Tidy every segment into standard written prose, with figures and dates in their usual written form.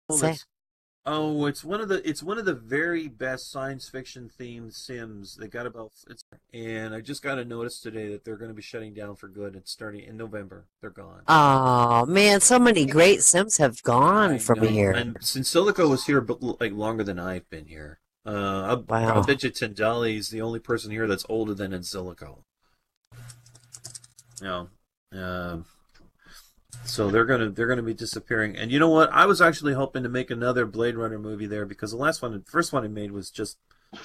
Oh, Say, that's it's one of the very best science fiction themed Sims. They got about it's and I just got a notice today that they're going to be shutting down for good. It's starting in November. They're gone. oh man, so many great Sims have gone I from know. here. And since Silico was here, but like longer than I've been here, I'll Wow. bet you Tendali is the only person here that's older than Silico. You know, so they're gonna be disappearing. And you know what? I was actually hoping to make another Blade Runner movie there because the first one I made was just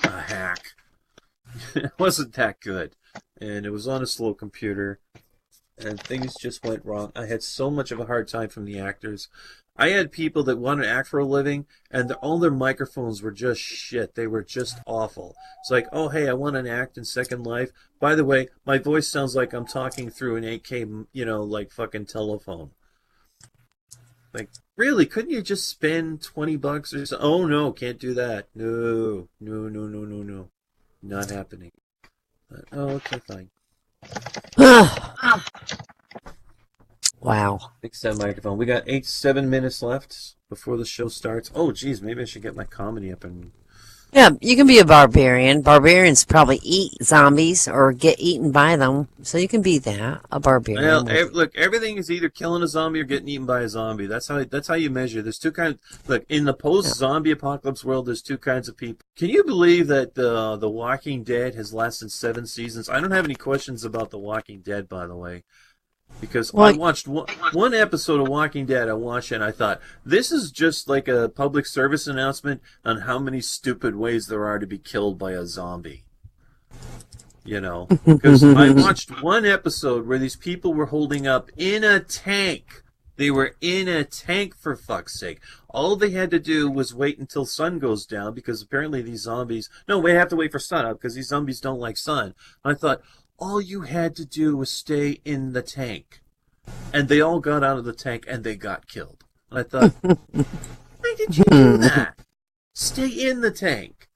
a hack. It wasn't that good, and it was on a slow computer, and things just went wrong. I had so much of a hard time from the actors. I had people that wanted to act for a living, and all their microphones were just shit. They were just awful. It's like, oh, hey, I want to act in Second Life. By the way, my voice sounds like I'm talking through an 8K, like fucking telephone. Like, really? Couldn't you just spend $20 or so? Oh, no, can't do that. No, no, no, no, no, no. Not happening. Oh, okay, fine. Wow. Fix that microphone. We got 7 minutes left before the show starts. Oh, geez, maybe I should get my comedy up and. Yeah, you can be a barbarian. Barbarians probably eat zombies or get eaten by them. So you can be that, a Well, barbarian with look, everything is either killing a zombie or getting eaten by a zombie. That's how you measure. There's two kinds. Look, in the yeah. post-zombie apocalypse world, there's two kinds of people. Can you believe that the Walking Dead has lasted 7 seasons? I don't have any questions about the Walking Dead, by the way. Because I Well, watched one episode of Walking Dead. I watched it and I thought, this is just like a public service announcement on how many stupid ways there are to be killed by a zombie. Because I watched one episode where these people were holding up in a tank. They were in a tank, for fuck's sake. All they had to do was wait until sun goes down because apparently these zombies. No, we have to wait for sun up because these zombies don't like sun. I thought, all you had to do was stay in the tank. And they all got out of the tank and they got killed. And I thought, why did you do that? Stay in the tank.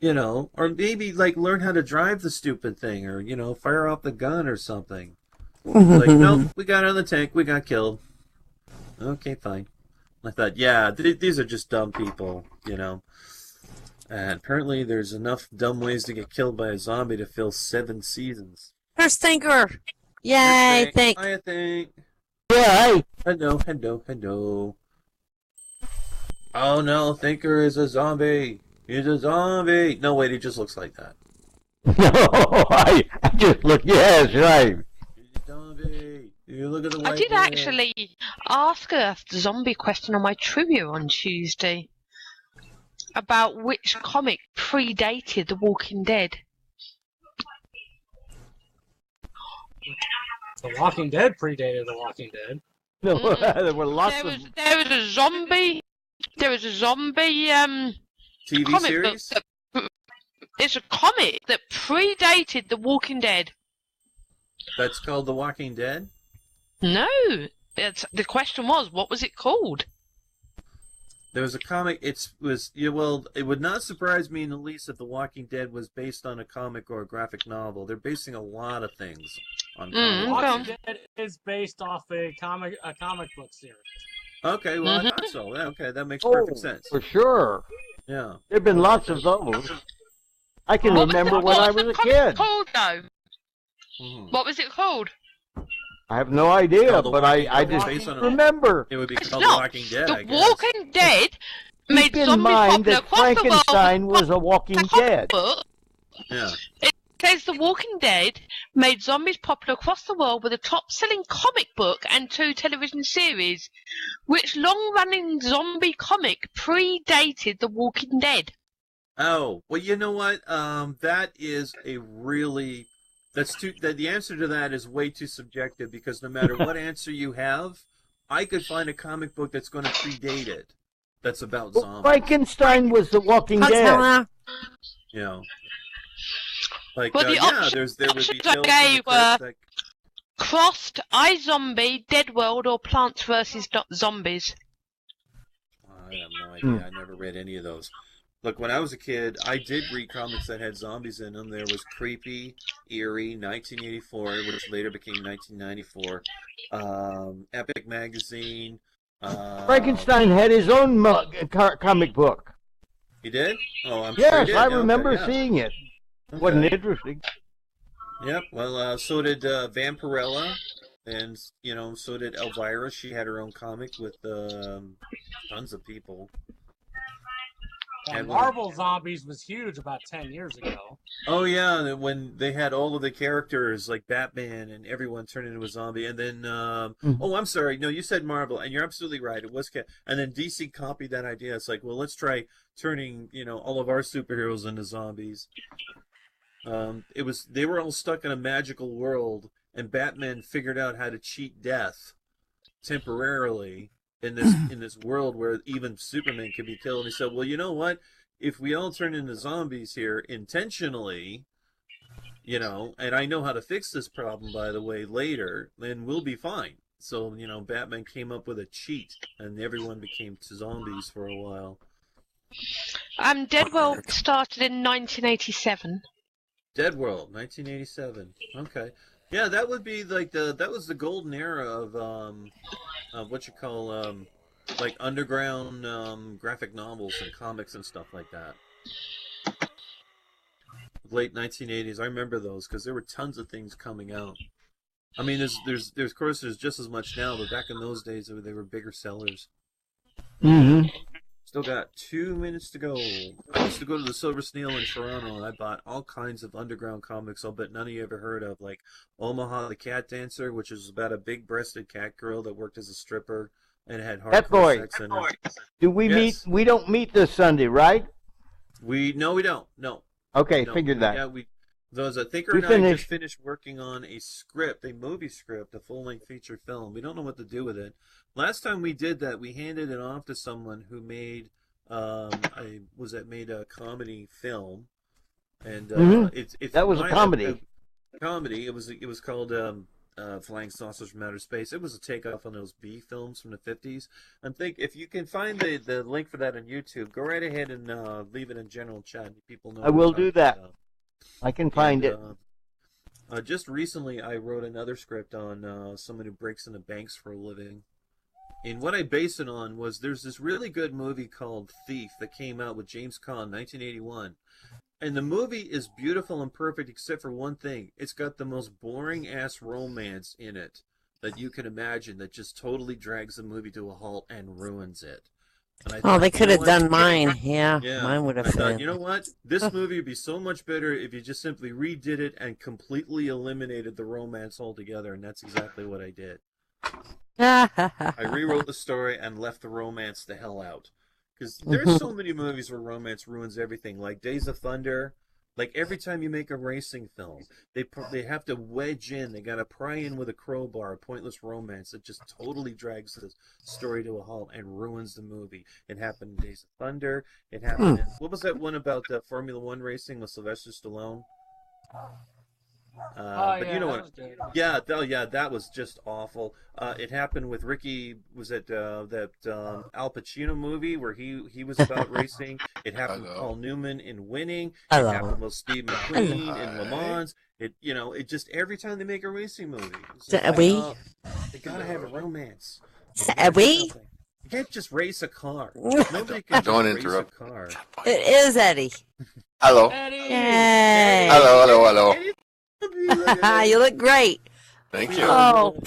Or maybe like learn how to drive the stupid thing or, fire off the gun or something. Like, nope, we got out of the tank, we got killed. Okay, fine. I thought, yeah, these are just dumb people. And apparently there's enough dumb ways to get killed by a zombie to fill 7 seasons. There's Thinker. Here's Yay, Think. think. I think. Yeah, hey. Hello, hello, hello. Oh no, Thinker is a zombie. He's a zombie. No, wait, he just looks like that. No, I just look. Yes, right. He's a zombie. You look at the I white did man. actually ask a zombie question on my trivia on Tuesday about which comic predated The Walking Dead. The Walking Dead predated The Walking Dead. No, there were lots There of. was there was a zombie. There was a zombie TV comic book series? that it's a comic that predated The Walking Dead. That's called The Walking Dead? No, the question was, what was it called? There was a comic. It would not surprise me in the least if The Walking Dead was based on a comic or a graphic novel. They're basing a lot of things on comics. Walking Dead is based off a comic book series. Okay, well, I thought so. Yeah, okay, that makes perfect sense. For sure. Yeah. There have been lots of those. I can What was remember the- when what I was was the a comic kid. called though? Mhm. What was it called? I have no idea, Called The but Walking I Dead, just based on a- remember. It would be It's called The not. Walking Dead, The I guess. Walking Dead made Keep in zombies mind popular that across the world. Frankenstein was a walking dead. Book. Yeah. It says The Walking Dead made zombies popular across the world with a top-selling comic book and 2 television series. Which long-running zombie comic predated The Walking Dead? Oh, well, you know what? That is a really... The answer to that is way too subjective because no matter what answer you have, I could find a comic book that's going to predate it. That's about Well, zombies. Frankenstein was the walking dead. You know, like Well, the there would be options I Tales from the gave were- Crypt, like, Crossed, iZombie, Dead World, or Plants vs. Zombies? I have no idea. I never read any of those. Look, when I was a kid, I did read comics that had zombies in them. There was Creepy, Eerie, 1984, which later became 1994, Epic Magazine, Frankenstein had his own comic book. He did? Oh, I'm sure Yes, he did. I Okay, remember yeah. seeing it. Okay. Wasn't interesting. Yep. Well, so did Vampirella, and so did Elvira. She had her own comic with tons of people. And Marvel Zombies was huge about 10 years ago. Oh yeah, when they had all of the characters like Batman and everyone turned into a zombie, and then oh, I'm sorry, no, you said Marvel, and you're absolutely right. It was, and then DC copied that idea. It's like, well, let's try turning all of our superheroes into zombies. They were all stuck in a magical world, and Batman figured out how to cheat death temporarily in this world where even Superman could be killed. And he said, well, you know what? If we all turn into zombies here intentionally, and I know how to fix this problem, by the way, later, then we'll be fine. So, Batman came up with a cheat, and everyone became zombies for a while. Dead World started in 1987. Dead World, 1987. Okay. Yeah, that would be like that was the golden era of what you call like underground graphic novels and comics and stuff like that. Late 1980s, I remember those because there were tons of things coming out. I mean, there's of course there's just as much now, but back in those days they were bigger sellers. Mm-hmm. Still got 2 minutes to go. I used to go to the Silver Snail in Toronto, and I bought all kinds of underground comics I'll bet none of you ever heard of, like Omaha the Cat Dancer, which is about a big-breasted cat girl that worked as a stripper and had hardcore sex in her. Do we meet? We don't meet this Sunday, right? No, we don't. No. Okay, No. figured that. Yeah, those I think and I just finished working on a script, a movie script, a full-length feature film. We don't know what to do with it. Last time we did that, we handed it off to someone who made made a comedy film, and that was a comedy. Comedy. It was called Flying Saucers from Outer Space. It was a takeoff on those B films from the 50s. And if you can find the link for that on YouTube, go right ahead and leave it in general chat. People know. I will do that. I can find it. Just recently, I wrote another script on someone who breaks into banks for a living. And what I based it on was there's this really good movie called Thief that came out with James Caan, 1981. And the movie is beautiful and perfect except for one thing. It's got the most boring-ass romance in it that you can imagine that just totally drags the movie to a halt and ruins it. They could have done mine. Yeah, mine would have been. I thought, you know what? This movie would be so much better if you just simply redid it and completely eliminated the romance altogether, and that's exactly what I did. I rewrote the story and left the romance the hell out. Because there's so many movies where romance ruins everything, like Days of Thunder. Like every time you make a racing film, they have to wedge in, they got to pry in with a crowbar, a pointless romance that just totally drags the story to a halt and ruins the movie. It happened in Days of Thunder. It happened in, what was that one about Formula One racing with Sylvester Stallone? But you know what? That was just awful. It happened with Ricky. Was it that Al Pacino movie where he was about racing? It happened with Paul Newman in Winning. It happened with Steve McQueen in Le Mans. It just every time they make a racing movie, they gotta have a romance. You can't just race a car. Nobody can just race a car. It is Eddie. Hello. Eddie. Yay. Hello. You look great. Thank you. Oh,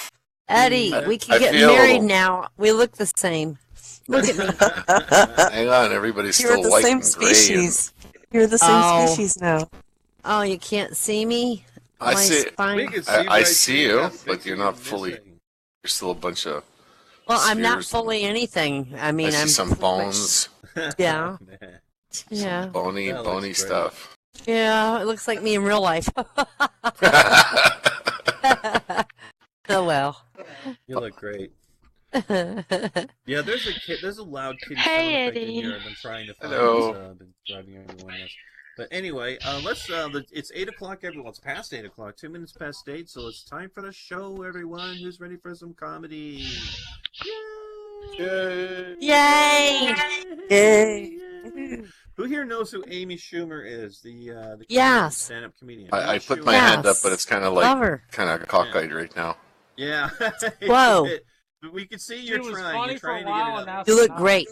Eddie, we can get married now. We look the same. Look at me. Hang on, everybody's You're still the white same and gray. species. You're the same species now. Oh, you can't see me? I see. I see you, right but you're not fully. You're still a bunch of. Well, I'm not spheres. fully anything. I mean, I see I'm some bones. Yeah. Man. Yeah. Bony stuff. Yeah, it looks like me in real life. Oh well. You look great. Yeah, there's a loud kitty sound effect in here. I've been trying to find this. I've been driving everyone nuts. But anyway, it's 8 o'clock, everyone. It's past 8 o'clock, 2 minutes past 8, so it's time for the show, everyone. Who's ready for some comedy? Yay! Yay! Yay! Who here knows who Amy Schumer is? The Yes. stand-up comedian. I put my Yes. hand up, but it's kind of Love like her. kind of cockeyed right now. Yeah. Whoa. We can see She you're was trying. funny You're for a trying to while, get and it now out. You she's look not. great.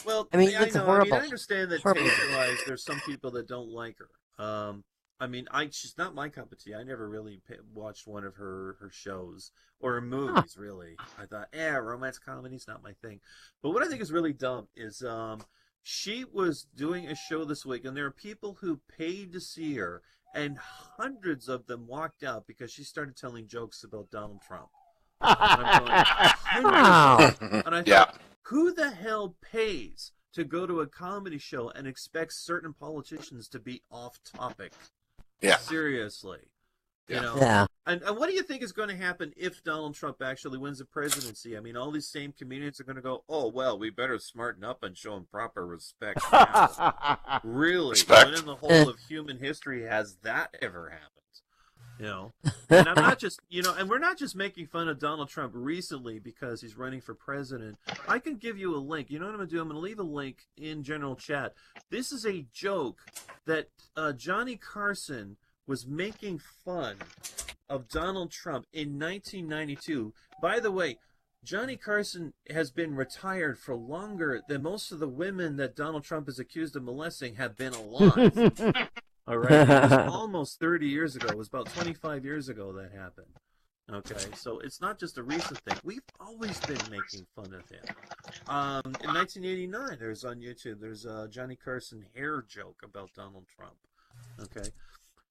Well, I mean, I you look know. horrible. I understand that Horrible. taste-wise, there's some people that don't like her. She's not my cup of tea. I never really watched one of her shows or her movies. Really, I thought, romance comedy's not my thing. But what I think is really dumb is, she was doing a show this week, and there are people who paid to see her, and hundreds of them walked out because she started telling jokes about Donald Trump. And I'm going, hundreds of them. And I thought, who the hell pays to go to a comedy show and expects certain politicians to be off topic? Yeah. Seriously. You know? Yeah. And what do you think is going to happen if Donald Trump actually wins the presidency? I mean, all these same comedians are going to go, oh, well, we better smarten up and show him proper respect now. Really? Respect. When in the whole of human history has that ever happened? You know? And I'm not just, and we're not just making fun of Donald Trump recently because he's running for president. I can give you a link. You know what I'm going to do? I'm going to leave a link in general chat. This is a joke that Johnny Carson was making fun of Donald Trump in 1992. By the way, Johnny Carson has been retired for longer than most of the women that Donald Trump is accused of molesting have been alive. All right? It was almost 30 years ago. It was about 25 years ago that happened. Okay, so it's not just a recent thing. We've always been making fun of him. In 1989, there's on YouTube, there's a Johnny Carson hair joke about Donald Trump. Okay?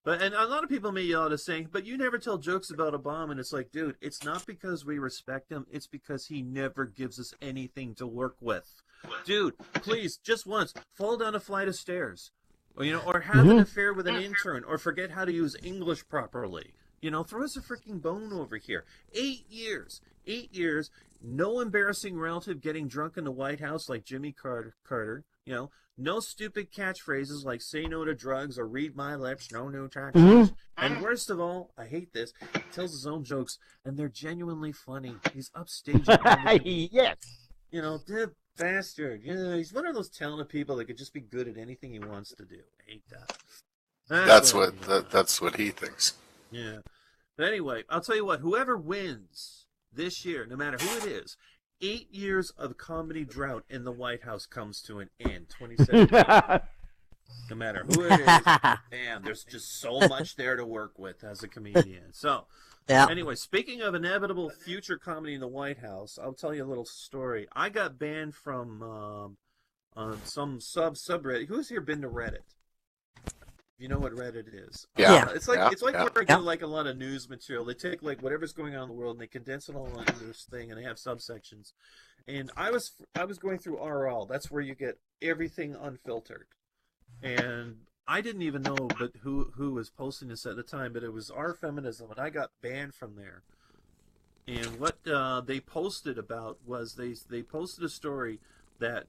And a lot of people may yell at us saying, but you never tell jokes about Obama. And it's like, dude, it's not because we respect him. It's because he never gives us anything to work with. Dude, please, just once, fall down a flight of stairs. Or have an affair with an intern. Or forget how to use English properly. Throw us a freaking bone over here. 8 years. 8 years. No embarrassing relative getting drunk in the White House like Jimmy Carter. No stupid catchphrases like say no to drugs or read my lips, no new taxes. And worst of all, I hate this, he tells his own jokes, and they're genuinely funny. He's upstaging. Yes. The bastard. He's one of those talented people that could just be good at anything he wants to do. I hate that. That's what he thinks. Yeah. But anyway, I'll tell you what, whoever wins this year, no matter who it is, 8 years of comedy drought in the White House comes to an end. 2017. No matter who it is, damn, there's just so much there to work with as a comedian. So, anyway, speaking of inevitable future comedy in the White House, I'll tell you a little story. I got banned from some subreddit. Who's here been to Reddit? You know what Reddit is? Yeah. It's like where I get like a lot of news material. They take like whatever's going on in the world and they condense it all into this thing, and they have subsections. And I was going through RL. That's where you get everything unfiltered. And I didn't even know who was posting this at the time, but it was Our Feminism, and I got banned from there. And what they posted about was they posted a story that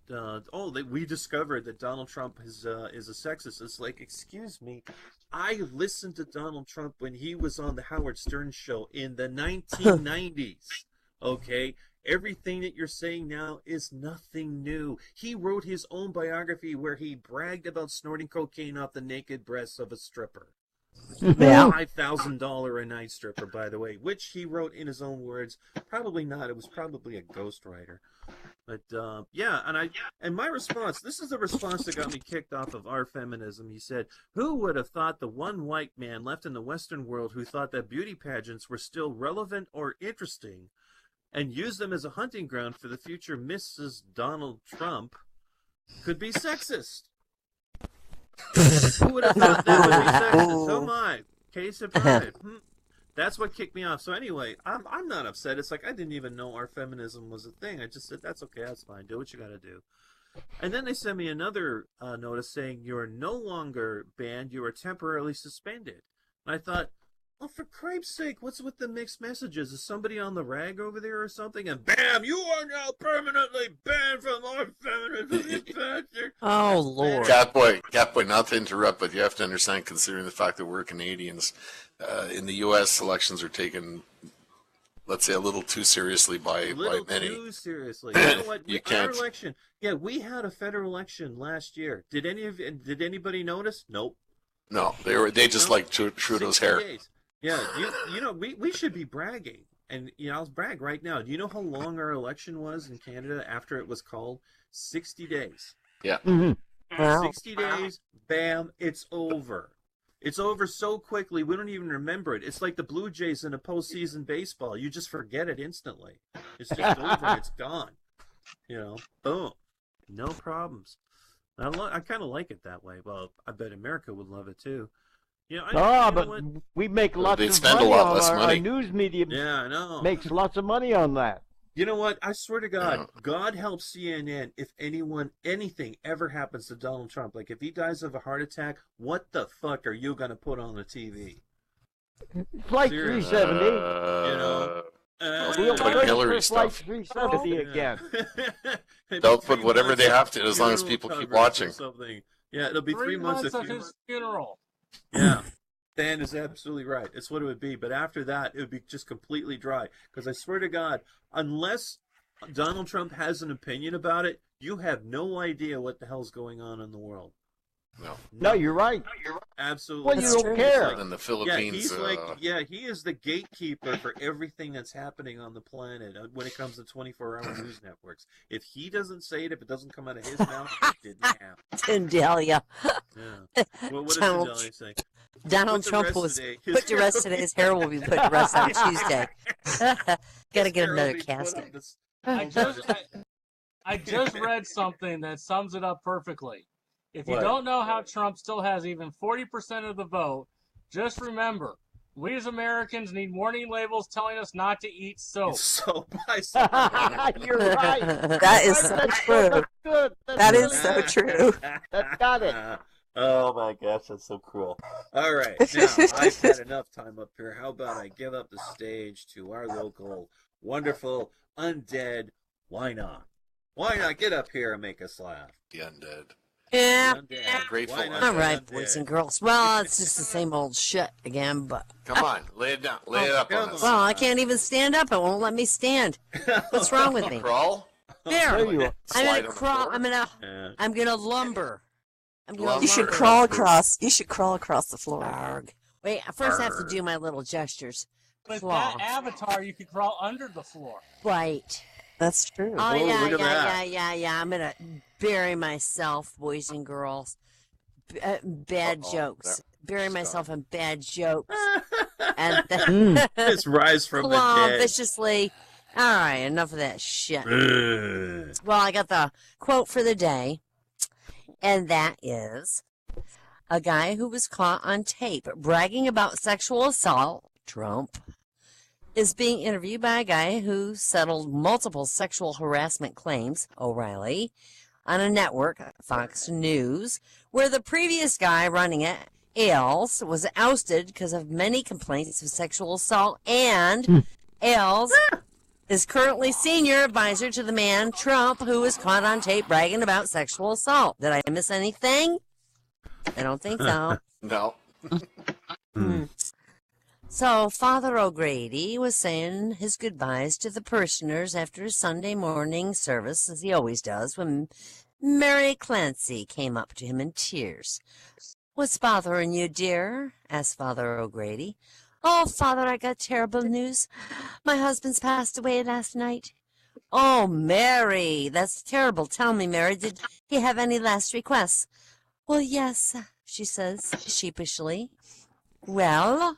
we discovered that Donald Trump is a sexist. It's like, excuse me, I listened to Donald Trump when he was on the Howard Stern show in the 1990s. Okay, everything that you're saying now is nothing new. He wrote his own biography where he bragged about snorting cocaine off the naked breasts of a stripper. $5,000 a night stripper, by the way, which he wrote in his own words. Probably not. It was probably a ghostwriter. But and my response, this is the response that got me kicked off of Our Feminism. He said, who would have thought the one white man left in the Western world who thought that beauty pageants were still relevant or interesting and used them as a hunting ground for the future Mrs. Donald Trump could be sexist? Who would have thought that would be sexist? Oh my, case of pride. That's what kicked me off. So anyway, I'm not upset. It's like I didn't even know Our Feminism was a thing. I just said, that's okay, that's fine. Do what you got to do. And then they sent me another notice saying, you're no longer banned, you are temporarily suspended. And I thought, oh, for cripe's sake, what's with the mixed messages? Is somebody on the rag over there or something? And bam, you are now permanently banned from Our Feminism, you bastard. Oh, Lord. Catboy, not to interrupt, but you have to understand, considering the fact that we're Canadians, in the U.S., elections are taken, let's say, a little too seriously by many. Too seriously. You know what? You Our can't. election. Yeah, we had a federal election last year. Did anybody notice? Nope. No, they just like Trudeau's 60 hair. days. Yeah, we should be bragging. and I'll brag right now. Do you know how long our election was in Canada after it was called? 60 days. Yeah. Mhm. Wow. 60 days, bam, it's over. It's over so quickly, we don't even remember it. It's like the Blue Jays in a postseason baseball. You just forget it instantly. It's just over. It's gone. Boom. No problems. I kind of like it that way. Well, I bet America would love it too. But we make lots They'd of spend a money lot on less our money. news media. Yeah, I know. Makes lots of money on that. You know what? I swear to God, God help CNN if anything ever happens to Donald Trump. Like if he dies of a heart attack, what the fuck are you going to put on the TV? Flight Seriously. 370. We'll put Hillary Flight stuff. 370 again. They'll put whatever they have to, as long as people keep watching. Something. Yeah, it'll be 3 months of his funeral. Yeah. Dan is absolutely right. It's what it would be. But after that, it would be just completely dry. Because I swear to God, unless Donald Trump has an opinion about it, you have no idea what the hell's going on in the world. No, you're right. Absolutely. Well, you don't care. In the Philippines, he is the gatekeeper for everything that's happening on the planet when it comes to 24-hour news networks. If he doesn't say it, if it doesn't come out of his mouth, it didn't happen. Tendalia. Yeah. Well, what does Tendalia say? Donald Trump was put to rest today. His hair will be put to rest on Tuesday. Gotta get another casket. I just read something that sums it up perfectly. If you don't know how Trump still has even 40% of the vote, just remember, we as Americans need warning labels telling us not to eat soap. Soap. You're right. That is so true. Good. That is so true. That's got it. Oh my gosh, that's so cruel. All right, now I've had enough time up here. How about I give up the stage to our local, wonderful, undead, Why not? Why not get up here and make us laugh? The undead. Yeah. Grateful undead. All right, boys and girls. Well, it's just the same old shit again, but... Come on, lay it down. Lay it up on us. Well, I can't even stand up. It won't let me stand. What's wrong with me? Crawl? There. you are. I'm Slide gonna on the crawl. floor? I'm gonna lumber. You should crawl across. You should crawl across the floor. Arg. Wait, first I have to do my little gestures. With Claw. that avatar, you could crawl under the floor. Right. That's true. Oh, Whoa, yeah, look at that. yeah. I'm gonna bury myself, boys and girls. Bad jokes. Bury myself in bad jokes. And then Just rise from the claw dead. viciously. All right, enough of that shit. Well, I got the quote for the day, and that is a guy who was caught on tape bragging about sexual assault, Trump, is being interviewed by a guy who settled multiple sexual harassment claims, O'Reilly, on a network, Fox News, where the previous guy running it, Ailes, was ousted because of many complaints of sexual assault, and Ailes is currently senior advisor to the man, Trump, who was caught on tape bragging about sexual assault. Did I miss anything? I don't think so. No. So Father O'Grady was saying his goodbyes to the parishioners after his Sunday morning service, as he always does, when Mary Clancy came up to him in tears. "What's bothering you, dear?" asked Father O'Grady. "Oh, Father, I got terrible news. My husband's passed away last night." "Oh, Mary, that's terrible. Tell me, Mary, did he have any last requests?" "Well, yes," she says sheepishly. "Well?"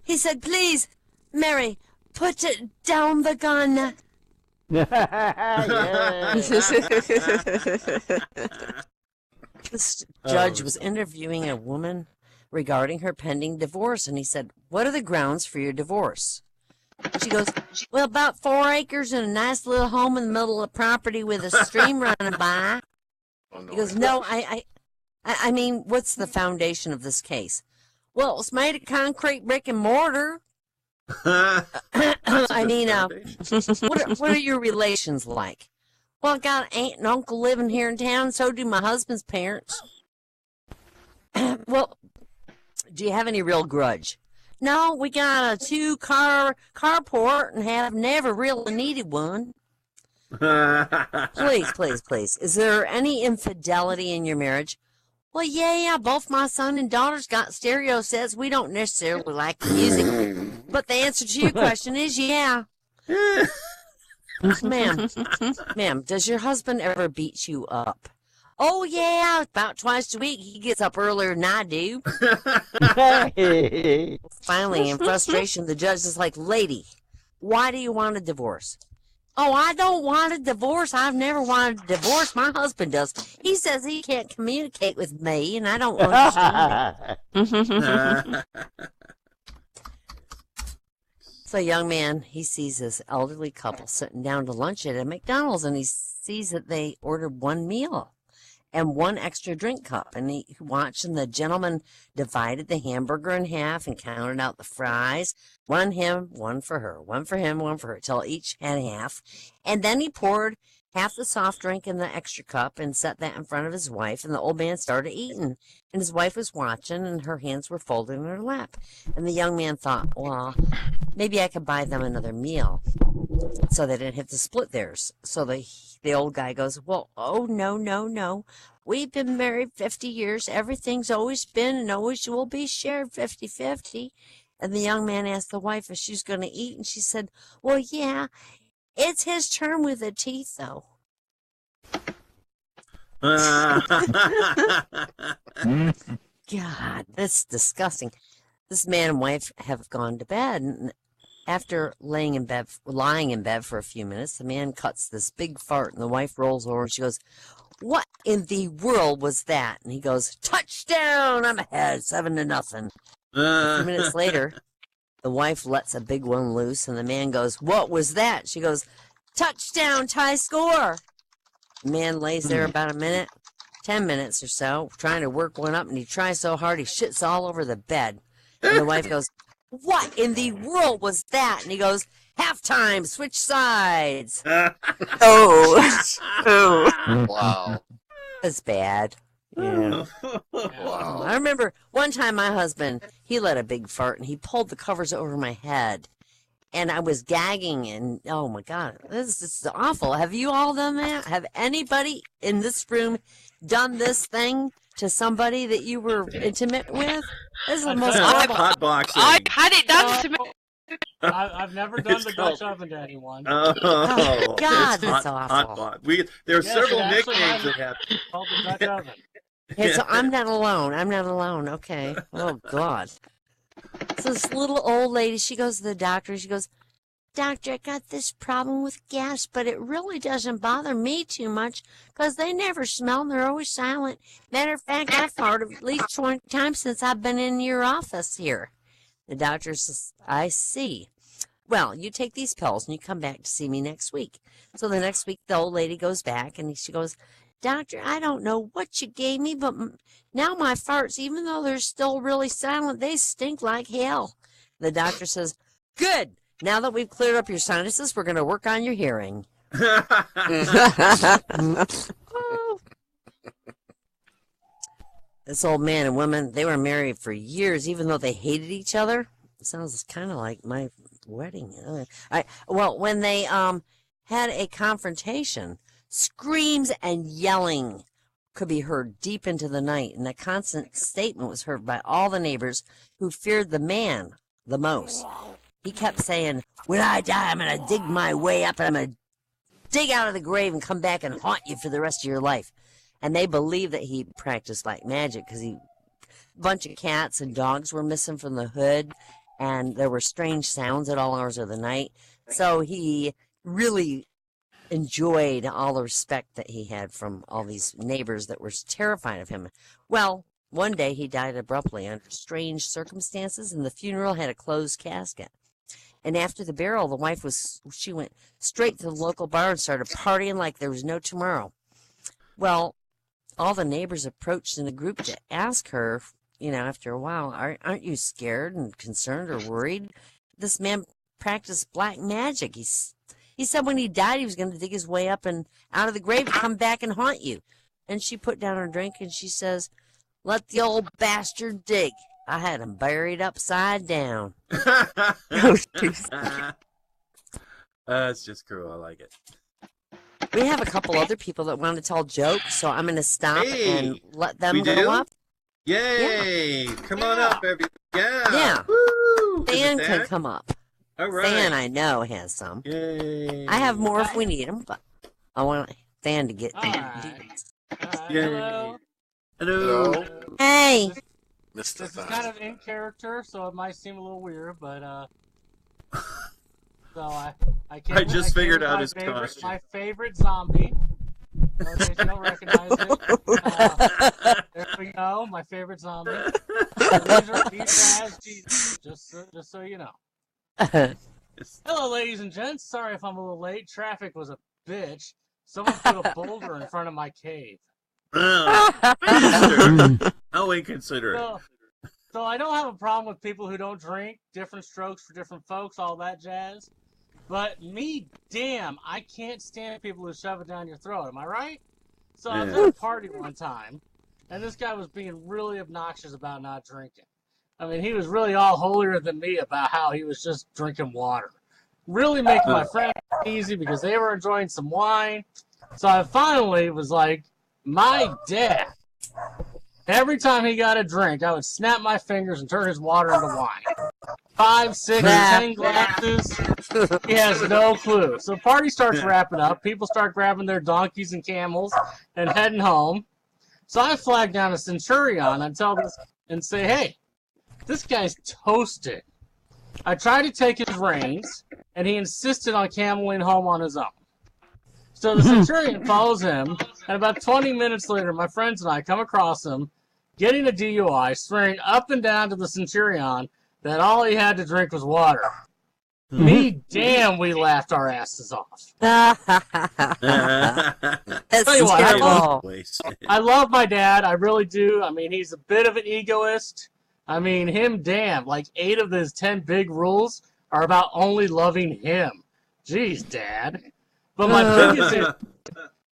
He said, "Please, Mary, put down the gun." This judge was interviewing a woman regarding her pending divorce, and he said, "What are the grounds for your divorce?" She goes, "Well, about 4 acres and a nice little home in the middle of the property with a stream running by." Oh, no. He goes, "No, I mean, what's the foundation of this case?" "Well, it's made of concrete, brick, and mortar." I mean, what are your relations like? "Well, I got an aunt and uncle living here in town, so do my husband's parents." "Well, do you have any real grudge?" "No, we got a 2-car carport and have never really needed one." Please. Is there any infidelity in your marriage?" Well, yeah, both my son and daughters got stereo sets. We don't necessarily like the music. But the answer to your question is yeah. Ma'am, does your husband ever beat you up? Oh, yeah, about twice a week. He gets up earlier than I do. Finally, in frustration, the judge is like, lady, why do you want a divorce? Oh, I don't want a divorce. I've never wanted a divorce. My husband does. He says he can't communicate with me, and I don't understand it. So a young man, he sees this elderly couple sitting down to lunch at a McDonald's, and he sees that they ordered one meal and one extra drink cup. And he watched, and the gentleman divided the hamburger in half and counted out the fries. One him, one for her. One for him, one for her, till each had half. And then he poured half the soft drink in the extra cup and set that in front of his wife. And the old man started eating. And his wife was watching, and her hands were folded in her lap. And the young man thought, well, maybe I could buy them another meal so they didn't have to split theirs. So the old guy goes, well, oh, no. We've been married 50 years. Everything's always been and always will be shared 50-50. And the young man asked the wife if she's going to eat. And she said, well, yeah, it's his turn with the teeth, though. God, that's disgusting. This man and wife have gone to bed, and after lying in bed for a few minutes, the man cuts this big fart, and the wife rolls over, and she goes, what in the world was that? And he goes, touchdown, I'm ahead, 7-0. A few minutes later, the wife lets a big one loose, and the man goes, what was that? She goes, touchdown, tie score. The man lays there about a minute, 10 minutes or so, trying to work one up, and he tries so hard he shits all over the bed. And the wife goes, what in the world was that? And he goes, halftime, switch sides. Oh. Wow. It's bad. Yeah. Wow. I remember one time my husband, he let a big fart, and he pulled the covers over my head. And I was gagging, and oh my God, this is awful. Have you all done that? Have anybody in this room done this thing to somebody that you were intimate with? This is the most horrible. Hot boxing. I've had it done to me. I've never done It's the called- Dutch oven to anyone. Oh, God, it's that's hot, awful. hot box. There are Yes, several it actually nicknames has- that have. It's called the Dutch oven. Okay, so I'm not alone. Okay. Oh, God. So this little old lady, she goes to the doctor. She goes, doctor, I got this problem with gas, but it really doesn't bother me too much because they never smell and they're always silent. Matter of fact, I've farted at least 20 times since I've been in your office here. The doctor says, I see. Well, you take these pills and you come back to see me next week. So the next week, the old lady goes back and she goes, doctor, I don't know what you gave me, but now my farts, even though they're still really silent, they stink like hell. The doctor says, good. Now that we've cleared up your sinuses, we're going to work on your hearing. This old man and woman, they were married for years, even though they hated each other. It sounds kind of like my wedding. Well, when they had a confrontation, screams and yelling could be heard deep into the night, and a constant statement was heard by all the neighbors who feared the man the most. He kept saying, when I die, I'm going to dig my way up, and I'm going to dig out of the grave and come back and haunt you for the rest of your life. And they believed that he practiced like magic because a bunch of cats and dogs were missing from the hood, and there were strange sounds at all hours of the night. So he really enjoyed all the respect that he had from all these neighbors that were terrified of him. Well, one day he died abruptly under strange circumstances, and the funeral had a closed casket. And after the burial, the wife she went straight to the local bar and started partying like there was no tomorrow. Well, all the neighbors approached in a group to ask her, after a while, aren't you scared and concerned or worried? This man practiced black magic. He said when he died, he was going to dig his way up and out of the grave and come back and haunt you. And she put down her drink and she says, let the old bastard dig. I had him buried upside down. Oh, jeez. That's just cool. I like it. We have a couple other people that want to tell jokes, so I'm going to stop and let them we go do? up. Yay! Come on up, everybody. Yeah. Yeah. Woo! Stan can come up. All right. Stan, I know, has some. Yay. I have more if we need them, but I want Stan to get Alright. Yay. Hello. Hello. Hey! Mr. This is Thanatos. kind of in character, so it might seem a little weird, but so I came I just came figured with out my his favorite, costume. My favorite zombie. In case you don't recognize it. There we go, my favorite zombie. These are as Jesus, just so you know. Hello, ladies and gents. Sorry if I'm a little late. Traffic was a bitch. Someone put a boulder in front of my cave. How inconsiderate. So I don't have a problem with people who don't drink. Different strokes for different folks, all that jazz. But me, damn, I can't stand people who shove it down your throat. Am I right? So I was at a party one time, and this guy was being really obnoxious about not drinking. I mean, he was really all holier than me about how he was just drinking water. Really making my friends easy because they were enjoying some wine. So I finally was like, my dad. Every time he got a drink, I would snap my fingers and turn his water into wine. 5, 6, 10 glasses. He has no clue. So party starts wrapping up. People start grabbing their donkeys and camels and heading home. So I flag down a centurion and tell this and say, hey, this guy's toasted. I tried to take his reins, and he insisted on cameling home on his own. So the centurion follows him, and about 20 minutes later, my friends and I come across him getting a DUI, swearing up and down to the centurion that all he had to drink was water. Me damn, we laughed our asses off. That's Tell you what, terrible. I love my dad, I really do. I mean, he's a bit of an egoist. I mean, him damn, like 8 of his 10 big rules are about only loving him. Jeez, Dad. But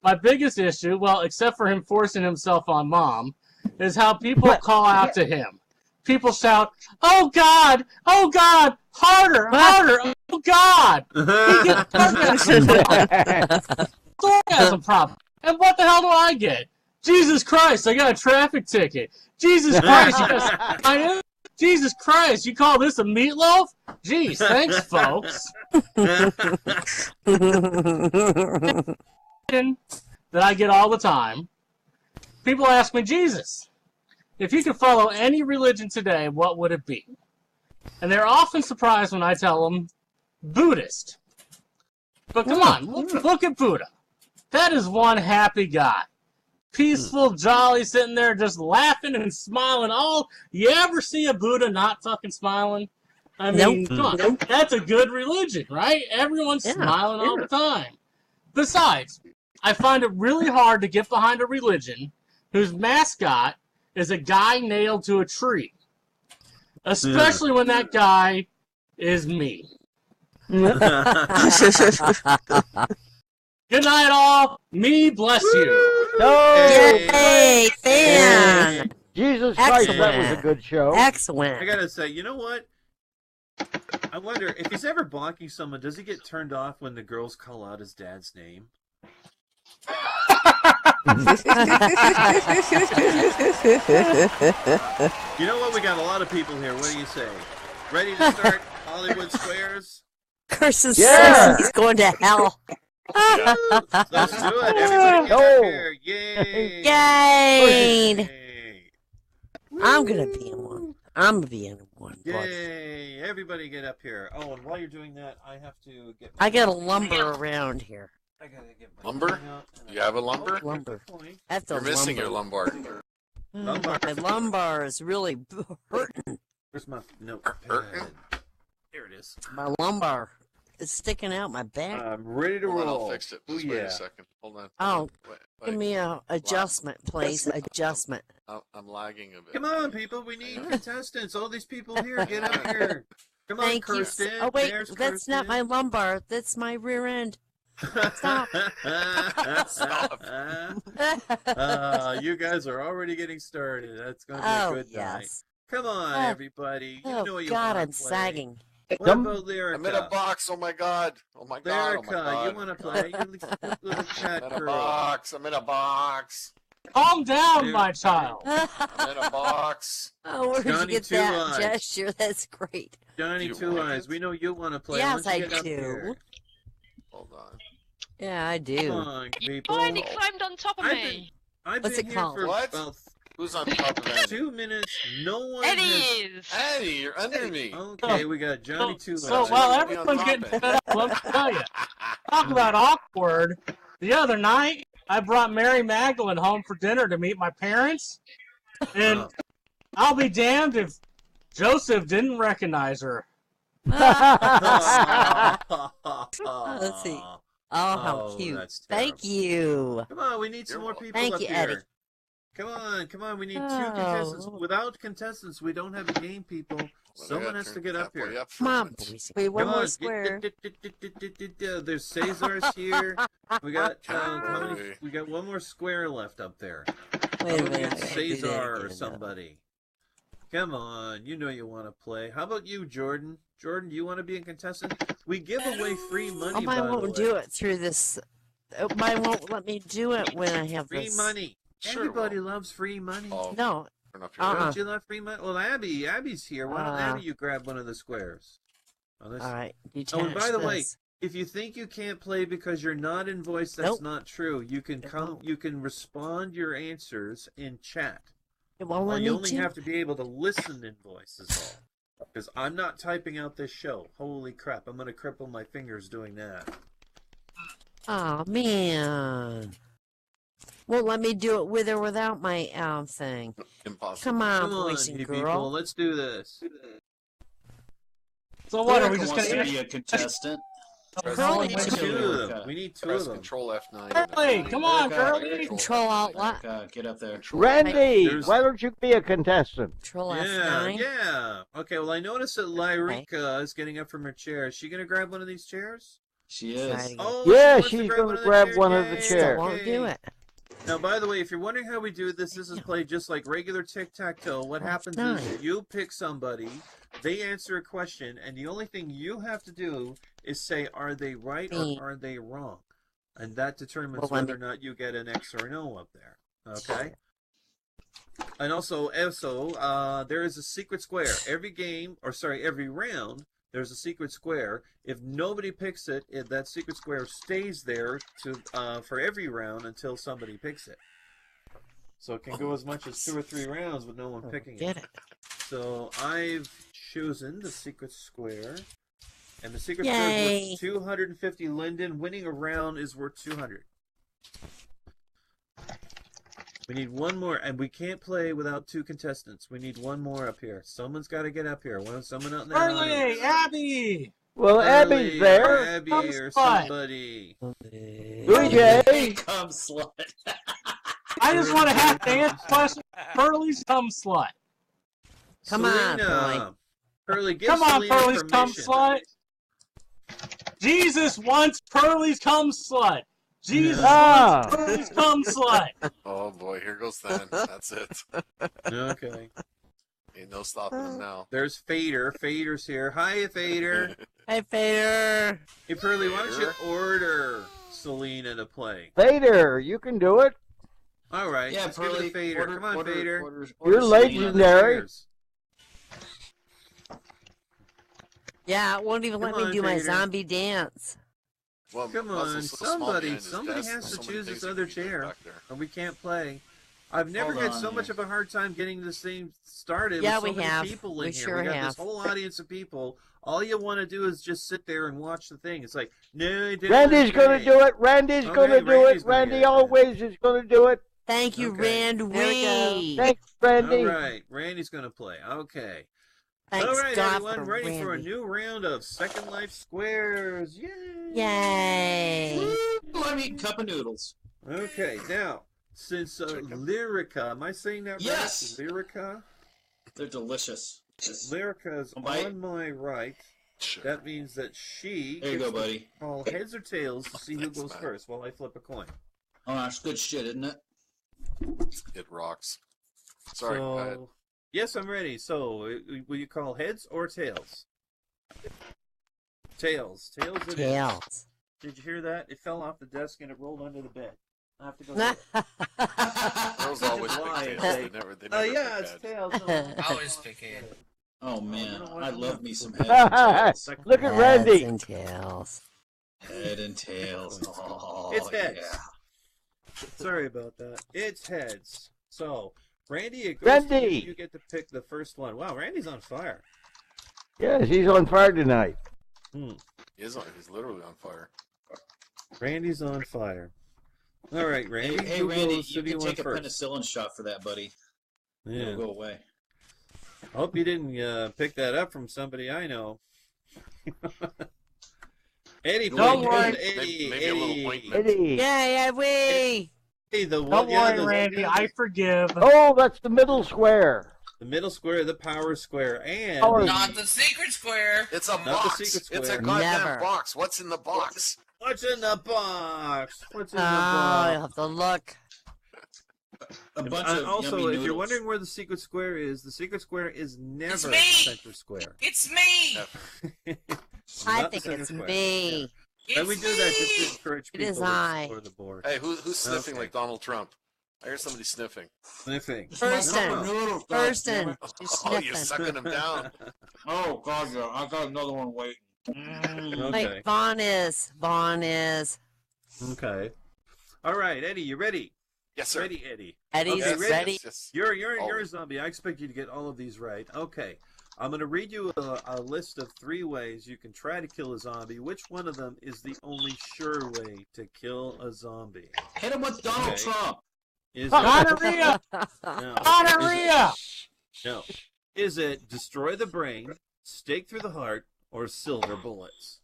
my biggest issue, well, except for him forcing himself on Mom, is how people call out to him. People shout, "Oh God! Oh God! Harder! Harder! Oh God!" He gets orgasm problem. And what the hell do I get? Jesus Christ! I got a traffic ticket. Jesus Christ! You got Jesus Christ! You call this a meatloaf? Jeez, thanks, folks. That I get all the time. People ask me, Jesus, if you could follow any religion today, what would it be? And they're often surprised when I tell them, Buddhist. But come on, look at Buddha. That is one happy guy. Peaceful, jolly, sitting there just laughing and smiling. You ever see a Buddha not fucking smiling? I mean, come on, that's a good religion, right? Everyone's smiling all the time. Besides, I find it really hard to get behind a religion whose mascot is a guy nailed to a tree. Especially when that guy is me. Good night, all. Me bless you. Yay, fan. Jesus Christ, that was a good show. Excellent. I gotta say, you know what? I wonder if he's ever blocking someone, does he get turned off when the girls call out his dad's name? You know what? We got a lot of people here. What do you say? Ready to start Hollywood Squares? Curses says he's going to hell. Let's do it. Everybody get up here. Yay! Yay! I'm going to be in one. I'm going to be in one. Yay! Everybody get up here. Oh, and while you're doing that, I have to get... I got a lumber around here. I gotta get my Lumber? You have a lumber? Lumber. I have to You're missing your lumbar. Lumbar. My lumbar is really hurting. Where's my notepad? Here it is. My lumbar is sticking out my back. I'm ready to Hold on, roll. I'll fix it. Oh, Just wait yeah. a second. Hold on. Oh, Wait. give me a adjustment, please. Adjustment. I'm lagging a bit. Come on, people. We need contestants. All these people here. Get up here. Come on, Thank you. Kirsten. Oh, wait. There's That's not my Kirsten. lumbar. That's my rear end. Stop. Stop. You guys are already getting started. That's going to be a good night. yes. Come on, everybody. You know Oh, you God, wanna I'm play. sagging. What about Lyrica? I'm in a box. Oh my god. Oh my god. Oh my Lyrica, god. you want to play? You little cat I'm in a girl. box. I'm in a box. Calm down, my child. I'm in a box. Oh, where did you Johnny get Two that Eyes. gesture? That's great. Johnny You Two want Eyes, it? we know you want to play. Yes, Why don't you I get up do. here? Hold on. Yeah, I Come do. on, You people. finally climbed on top of I've me. I've What's been it here called? for What? about Who's on top of Eddie? 2 minutes. No one Eddie has... is. Eddie, you're under me. Okay, we got Johnny Two Eyes. So while Eyes. everyone's getting fed up, let me tell you. Talk about awkward. The other night, I brought Mary Magdalene home for dinner to meet my parents, and Oh. I'll be damned if Joseph didn't recognize her. Let's see. Oh, how Oh, cute. that's Thank you. Come on, we need some You're more welcome. people Thank up you, here. Eddie. Come on, we need two Oh. contestants. Without contestants, we don't have a game, people. Well, Someone I has gotta to turn get up Catboy here. up for Come a on, minute. boys. Wait, one Come more on, square. There's Cesar's here. We got how many? Catboy. We got one more square left up there. Wait a How about minute. I get gotta do that Cesar or again now. somebody. Come on, you know you want to play. How about you, Jordan? Jordan, do you want to be a contestant? We give away free money. Oh, mine by the won't way. do it through this. Oh, mine won't let me do it when I have Free this. money. Sure Everybody will. loves free money. Oh, No. turn up your Don't you love free money? Well, Abby's here. Why don't Uh. Abby you grab one of the squares? Oh, this- All right. Oh, and by the way, this. if you think you can't play because you're not in voice, that's Nope. not true. You can come. won't. You can respond your answers in chat. It won't Well, let you me only do. have to be able to listen in voice, is all. Because I'm not typing out this show. Holy crap! I'm gonna cripple my fingers doing that. Oh man. Won't let me do it with or without my thing. Impossible. Come on, Come on, boys and you girl. people. Let's do this. So what, are we Lyrica just wants going to be a contestant. Press Curly We need Wait, two Lyrica. of them. We need two Press of them. Control F9. Curly, come on, Lyrica. Curly. Control Alt what? Get up there. Control Randy, There's- why don't you be a contestant? Control Yeah, F9. yeah. Okay, well, I noticed that Lyrica is getting up from her chair. Is she going to grab one of these chairs? She Try is. to get- Oh, Yeah, she wants to she's grab gonna one of the grab chairs. one of the Yay, chairs. Still won't do okay. it. Now, by the way, if you're wondering how we do this is played just like regular tic-tac-toe. What happens F9. is you pick somebody, they answer a question, and the only thing you have to do is say, are they right or are they wrong? And that determines Well, let whether or not you get an X or a no up there. Okay? And also, there is a secret square. Every round, there's a secret square. If nobody picks it, that secret square stays there for every round until somebody picks it. So it can go as much as 2 or 3 rounds with no one picking Get it. it. So I've chosen the secret square. And the secret Yay. square is worth 250 linden. Winning a round is worth 200. We need one more, and we can't play without 2 contestants. We need one more up here. Someone's got to get up here. Someone out in the Curly, audience. Abby. Well, Abby's Early, there. or Abby Come or spot. somebody. Louis J. Come slut. I just want to have to answer the question. Curly's cum slut. Come on, Selena. Curly, give Come on, Selena Curly's cum permission. slut. Jesus wants Curly's cum slut. Jesus Ah. wants Curly's cum slut. Oh boy, here goes Than. That's it. Okay. Ain't no stopping him now. There's Fader. Fader's here. Hi, Fader. Hey, Fader. Hey, Pearly, why don't you order Selena to play? Fader, you can do it. All right. Yeah, let's give it Pearly. to Fader. Come on, Fader. You're Selena. legendary. Cheers. Yeah, it won't even let Come me on, do my Fader. zombie dance. Well, Come Russell's on, so small behind his somebody desk, has to so many choose things this he other can do chair. back there. Or we can't play. I've never Hold had on so much here. of a hard time getting this thing started Yeah, with so we many have. people We in here. sure We got have. this whole audience of people. All you want to do is just sit there and watch the thing. It's like, no, I didn't Randy's play. going to do it. Randy's Okay, going to do Randy's it. gonna Randy get it then. always is going to do it. Thank you, Okay. Randy. There we go. Thanks, Randy. All right, Randy's going to play. Okay. Thanks, All right, God, everyone, for ready for a Randy. new round of Second Life Squares. Yay! Yay. Let me eat cup of noodles. Okay, now, since Lyrica, am I saying that Yes. right? Lyrica? They're delicious. Lyrica's Bite. on my right. Sure. That means that she There you gets go, to buddy. call heads or tails to see who Thanks, goes man. first while I flip a coin. Oh, that's good shit, isn't it? It rocks. Sorry, go ahead. So, yes, I'm ready. So, will you call heads or tails? Tails. Tails. It is. Tails. Did you hear that? It fell off the desk and it rolled under the bed. I have to go get it. Girls always pick Lie. tails. They never Yeah, pick it's heads. Tails. Always picking it. Oh man, I love me some heads Look and tails. at Randy. Heads and tails. Head and tails. Oh, It's heads. yeah. Sorry about that. It's heads. So, Randy, it goes Randy! to you. You get to pick the first one. Wow, Randy's on fire. Yes, he's on fire tonight. He's literally on fire. Randy's on fire. All right, Randy. Hey, who Randy, goes- you who do can want take a first? penicillin shot for that, buddy. Yeah. It'll go away. Hope you didn't pick that up from somebody I know. Eddie, Don't please. worry. Eddie, Maybe a little Eddie. ointment. Eddie. Yeah, we. Hey, the Don't one, worry, Randy. I forgive. Oh, that's the middle square. the middle square, the power square, and Power- Not the secret square. It's a the box. secret It's a square. goddamn Never. box. What's in the box? What's in the box? What's in the Oh, box? you'll have to look. A bunch of Also, yummy if you're noodles. wondering where the secret square is, the secret square is never the me! center square. It's me. I Not the think center it's square. me. Yeah. And we It's do that just to me. encourage It people is to I. explore the board. Hey, who's sniffing Okay. like Donald Trump? I hear somebody sniffing. Sniffing. Firsten. No. Firsten. You're Oh, you're sniffing. sucking them down. Oh God, yeah, I got another one waiting. Okay. Like Vaughn is. Vaughn is. Okay. All right, Eddie, you ready? Yes, sir. Ready, Eddie. Eddie's Okay, ready. ready. Yes, yes. You're a Always. zombie. I expect you to get all of these right. Okay. I'm going to read you a list of 3 ways you can try to kill a zombie. Which one of them is the only sure way to kill a zombie? Hit him with Donald Okay. Trump. Is Gonorrhea! no. Gonorrhea! No. Is it destroy the brain, stake through the heart, or silver bullets?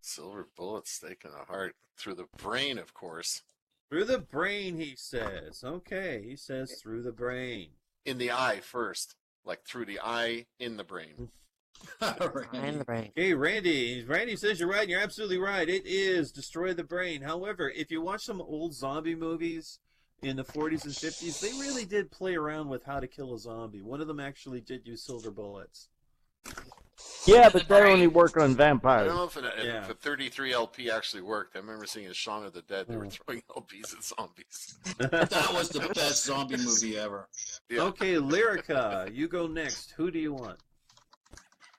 Silver bullet stake in the heart through the brain, of course. Through the brain, he says. Okay, he says through the brain. In the eye first, like through the eye in the brain. And the brain. Hey, Randy. Randy says you're right. You're absolutely right. It is destroy the brain. However, if you watch some old zombie movies in the 40s and 50s, they really did play around with how to kill a zombie. One of them actually did use silver bullets. Yeah, but that only worked on I vampires. don't know if, Yeah. if a 33 LP actually worked. I remember seeing in Shaun of the Dead, they were throwing LPs at zombies. That was the best zombie movie ever. Yeah. Okay, Lyrica, you go next. Who do you want?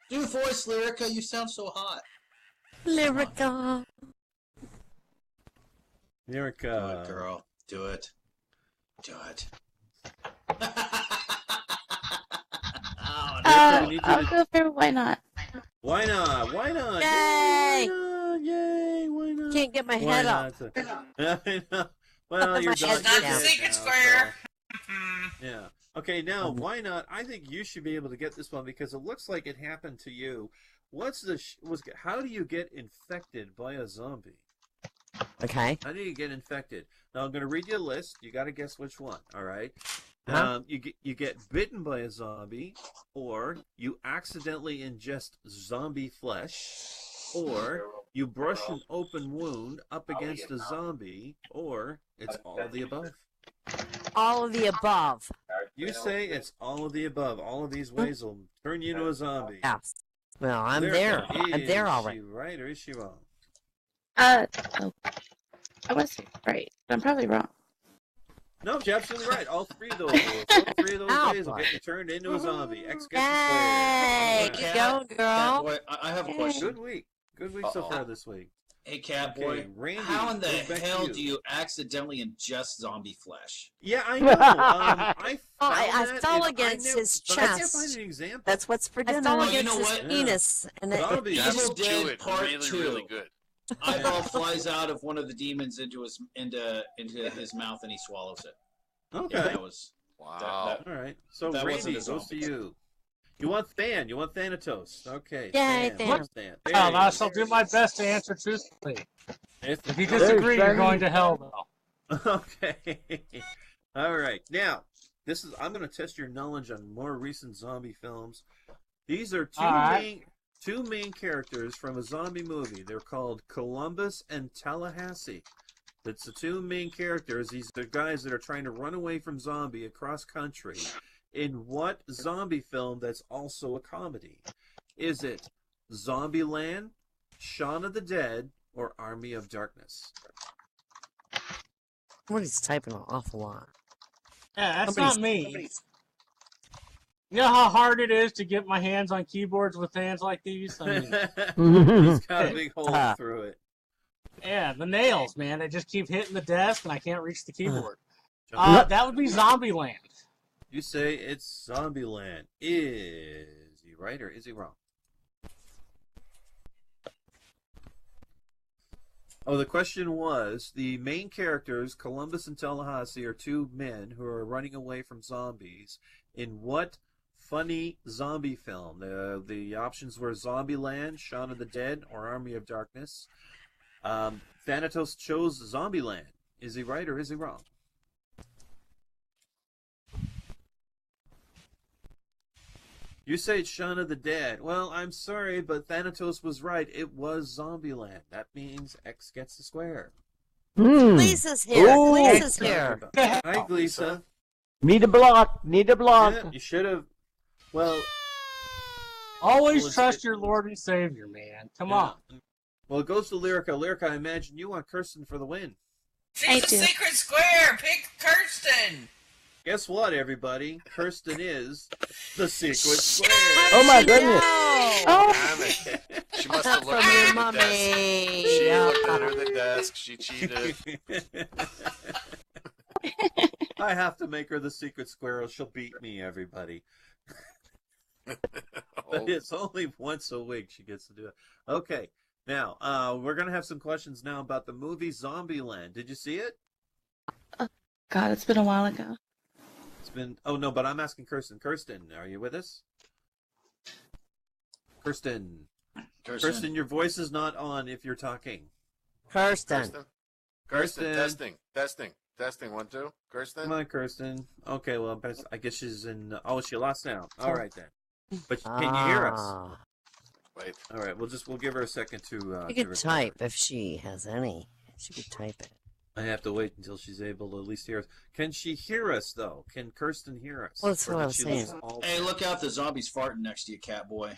Do voice, Lyrica. You sound so hot. Lyrica. Do Lyrica. it, girl. Do it. Do it. Oh, no. Lyrica, we need you I'll to- go for why not? Why not? Why not? Yay! Why not? Yay! Why not? Can't get my Why head up. not? Well, you're My done. head's Not the down. secret square. Yeah. Okay, now why not? I think you should be able to get this one because it looks like it happened to you. What's the how do you get infected by a zombie? Okay. How do you get infected? Now I'm going to read you a list. You got to guess which one. All right. Uh-huh. You get bitten by a zombie, or you accidentally ingest zombie flesh, or you brush an open wound up against a zombie, or it's all of the above. All of the above. You say it's all of the above. All of these ways will turn you into a zombie. Yes. Well, I'm Lyrica, there. I'm there Is already. she right or is she wrong? Oh, I was right, but I'm probably wrong. No, you're absolutely right. All 3 of those ways. All 3 of those Oh, ways will boy. get you turned into a zombie. X gets Hey, the you square. go, girl. Catboy, I have a question. Good week. Good week so far this week. Hey, Catboy. Okay, Randy, How in the goes back to hell you. do you accidentally ingest zombie flesh? Yeah, I know. I I fell against his but I can't chest. find an example. That's what's for I dinner. fell Oh, you against know his what? penis, and That'll it, be Evil Just Dead chew it Part really, 2. really good. Eyeball flies out of one of the demons into his mouth, and he swallows it. Okay. Yeah, that was. Wow. That- All right. So That Randy wasn't a goes to zombie. you. You want Than? You want Thanatos? Okay. Yay, Than. Than. What's Than? There Well, you I go. shall do my best to answer truthfully. If If you There's disagree, you're Benny. going to hell, though. Okay. All right. Now, I'm going to test your knowledge on more recent zombie films. These are All right. two main characters from a zombie movie. They're called Columbus and Tallahassee. It's the 2 main characters. These are guys that are trying to run away from zombie across country. In what zombie film that's also a comedy? Is it Zombieland, Shaun of the Dead, or Army of Darkness? Somebody's typing an awful lot. Yeah, that's not me. You know how hard it is to get my hands on keyboards with hands like these? I mean, He's got a big hole through it. Yeah, the nails, man. They just keep hitting the desk, and I can't reach the keyboard. That would be Zombieland. You say it's Zombieland. Is he right or is he wrong? Oh, the question was, the main characters, Columbus and Tallahassee, are two men who are running away from zombies. In what funny zombie film? The options were Zombieland, Shaun of the Dead, or Army of Darkness. Thanatos chose Zombieland. Is he right or is he wrong? You say it's Shaun of the Dead. Well, I'm sorry, but Thanatos was right. It was Zombieland. That means X gets the square. Lisa's here. Ooh. Lisa's here. Hi, Lisa. Need a block. Need a block. Yeah, you should have. Well, Always trust your Lord and Savior, man. Come on. Well, it goes to Lyrica. Lyrica, I imagine you want Kirsten for the win. She's a secret square. Pick Kirsten. Guess what, everybody? Kirsten is the secret square. Oh my goodness! Damn it. She must have looked From your under the mommy. desk. She looked under the desk. She cheated. I have to make her the secret square or she'll beat me, everybody. But it's only once a week she gets to do it. Okay, now, we're going to have some questions now about the movie Zombieland. Did you see it? God, it's been a while ago. It's been... Oh, no, but I'm asking Kirsten. Kirsten, are you with us? Kirsten. Kirsten, your voice is not on if you're talking. Kirsten. Kirsten, testing, 1, 2. Kirsten? Come on, Kirsten. Okay, well, I guess she's in... Oh, she lost now. All right, then. But can you hear us? Wait. All right, we'll give her a second to... She could type if she has any. She could type it. I have to wait until she's able to at least hear us. Can she hear us, though? Can Kirsten hear us? Well, that's what I was saying. Hey, look out, the zombie's farting next to you, Catboy.